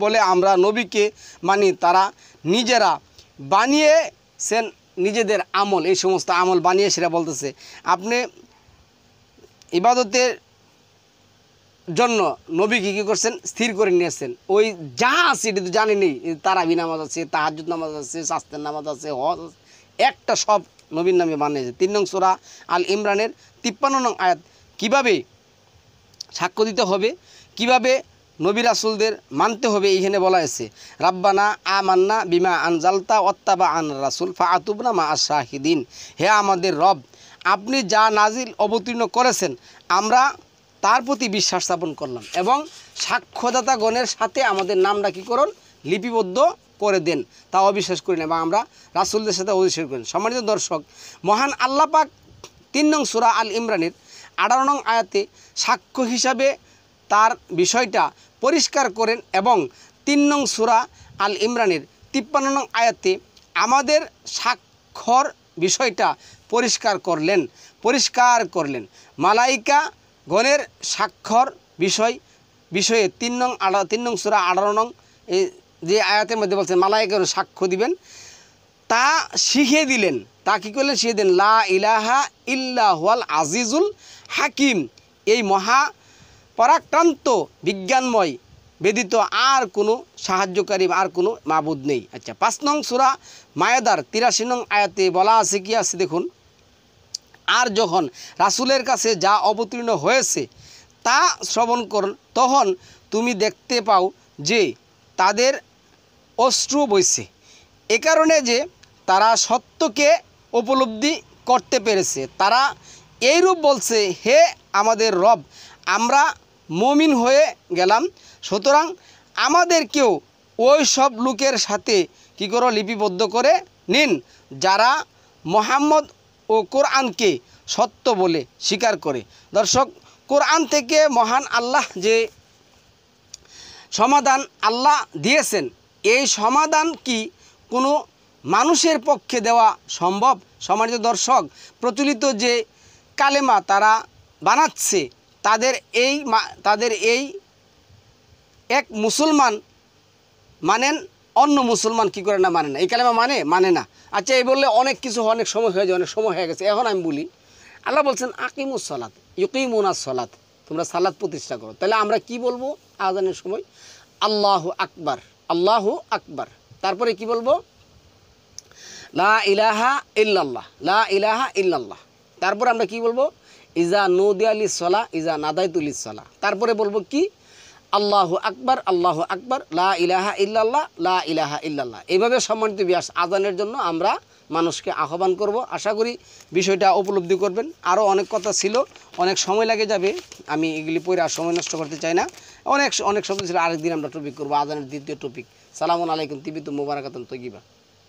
বলে আমরা নবীকে মানি, তারা নিজেরা বানিয়েছেন নিজেদের আমল, এই সমস্ত আমল বানিয়ে সেটা বলতেছে। আপনি ইবাদতের জন্য নবীকে কী করছেন, স্থির করে নিয়েছেন। ওই যা আছে এটা তো জানেনি, তারাবি নামাজ আছে, তাহাজ্জুদ নামাজ আছে, শাস্তের নামাজ আছে, হজ আছে, একটা সব নবীর নামে বানিয়েছে। 3 নং সূরা আল ইমরানের 53 নং আয়াত কীভাবে সাক্ষ্য দিতে হবে, কিভাবে নবী রাসূলদের মানতে হবে, এইখানে বলা হয়েছে, রাব্বানা আমান্না বিমা আনজালতা ওয়াত্তাবা আন রাসূল ফাআতুবনা মা আশ-শাহিদিন। হে আমাদের রব, আপনি যা নাজিল অবতীর্ণ করেছেন আমরা তার প্রতি বিশ্বাস স্থাপন করলাম এবং সাক্ষ্যদাতাগণের সাথে আমাদের নামটা কী করুন, লিপিবদ্ধ করে দেন, তা অবিশ্বাস করি না বা আমরা রাসূলদের সাথে অবিশ্বাস করি। সম্মানিত দর্শক, মহান আল্লাহ পাক 3 নং সূরা আল ইমরানের 18 নং আয়াতে সাক্ষ্য হিসাবে তার বিষয়টা পরিষ্কার করেন এবং 3 নং সূরা আল ইমরানের 53 নং আয়াতে আমাদের সাক্ষ্যর বিষয়টা পরিষ্কার করলেন। মালাইকা গণের স্বাক্ষর বিষয়ে 3 নং সূরা 18 নং এই যে আয়াতের মধ্যে বলছেন মালাইকা সাক্ষ্য দিবেন, তা শিখিয়ে দিলেন। তা কী করলেন, শিখিয়ে দেন, লা ইলাহা ইল্লাহুল আজিজুল হাকিম, এই মহা পরাক্রান্ত বিজ্ঞানময় ব্যতীত আর কোনো সাহায্যকারী আর কোনো মাবুদ নেই। আচ্ছা, 5 নং সূরা মায়েদার 83 নং আয়াতে বলা আছে, কি আছে দেখুন, আর যখন রাসূলের কাছে যা অবতীর্ণ হয়েছে তা শ্রবণ করুন, তখন তুমি দেখতে পাও যে তাদের অশ্রু বইছে, এ কারণে যে তারা সত্যকে উপলব্ধি করতে পেরেছে। তারা এইরূপ বলছে, হে আমাদের রব, আমরা মুমিন হয়ে গেলাম, সুতরাং আমাদেরকেও ওই সব লোকের সাথে কী করো, লিপিবদ্ধ করে নিন যারা মুহাম্মদ ও কোরআনকে সত্য বলে স্বীকার করে। দর্শক, কোরআন থেকে মহান আল্লাহ যে সমাধান আল্লাহ দিয়েছেন, এই সমাধান কি কোনো মানুষের পক্ষে দেওয়া সম্ভব? সম্মানিত দর্শক, প্রচলিত যে কালেমা তারা বানাচ্ছে, তাদের এই এক মুসলমান মানেন, অন্য মুসলমান কি করে না মানে না, এই কালেমা মানে না। আচ্ছা, এই বললে অনেক কিছু অনেক সময় হয়ে যায়, অনেক সময় হয়ে গেছে। এখন আমি বলি, আল্লাহ বলছেন আকিমুস সালাত ইউকিমুনাস সালাত, তোমরা সালাত প্রতিষ্ঠা করো। তাহলে আমরা কি বলবো আযানের সময়? আল্লাহু আকবার, আল্লাহু আকবার। তারপরে কি বলবো? লা ইলাহা ইল্লাল্লাহ, লা ইলাহা ইল্লাল্লাহ। তারপরে আমরা কি বলবো? ইজা নুদিয়া লিস-সালাহ ইজা নাদাইতু লিস-সালাহ। তারপরে বলবো কি? আল্লাহু আকবার, আল্লাহু আকবার, লা ইলাহা ইল্লাল্লাহ, লা ইলাহা ইল্লাল্লাহ। এইভাবে সম্মানিত বিয়াস আযানের জন্য আমরা মানুষকে আহ্বান করব। আশা করি বিষয়টা উপলব্ধি করবেন। আরও অনেক কথা ছিল, অনেক সময় লাগে যাবে, আমি এগুলি পড়ে আর সময় নষ্ট করতে চাই না। অনেক শব্দ ছিল, আরেকদিন আমরা টপিক করবো, আযানের দ্বিতীয় টপিক। সালামুন আলাইকুম, তিবিতুম মুবারাকাতুন তয়্যিবা।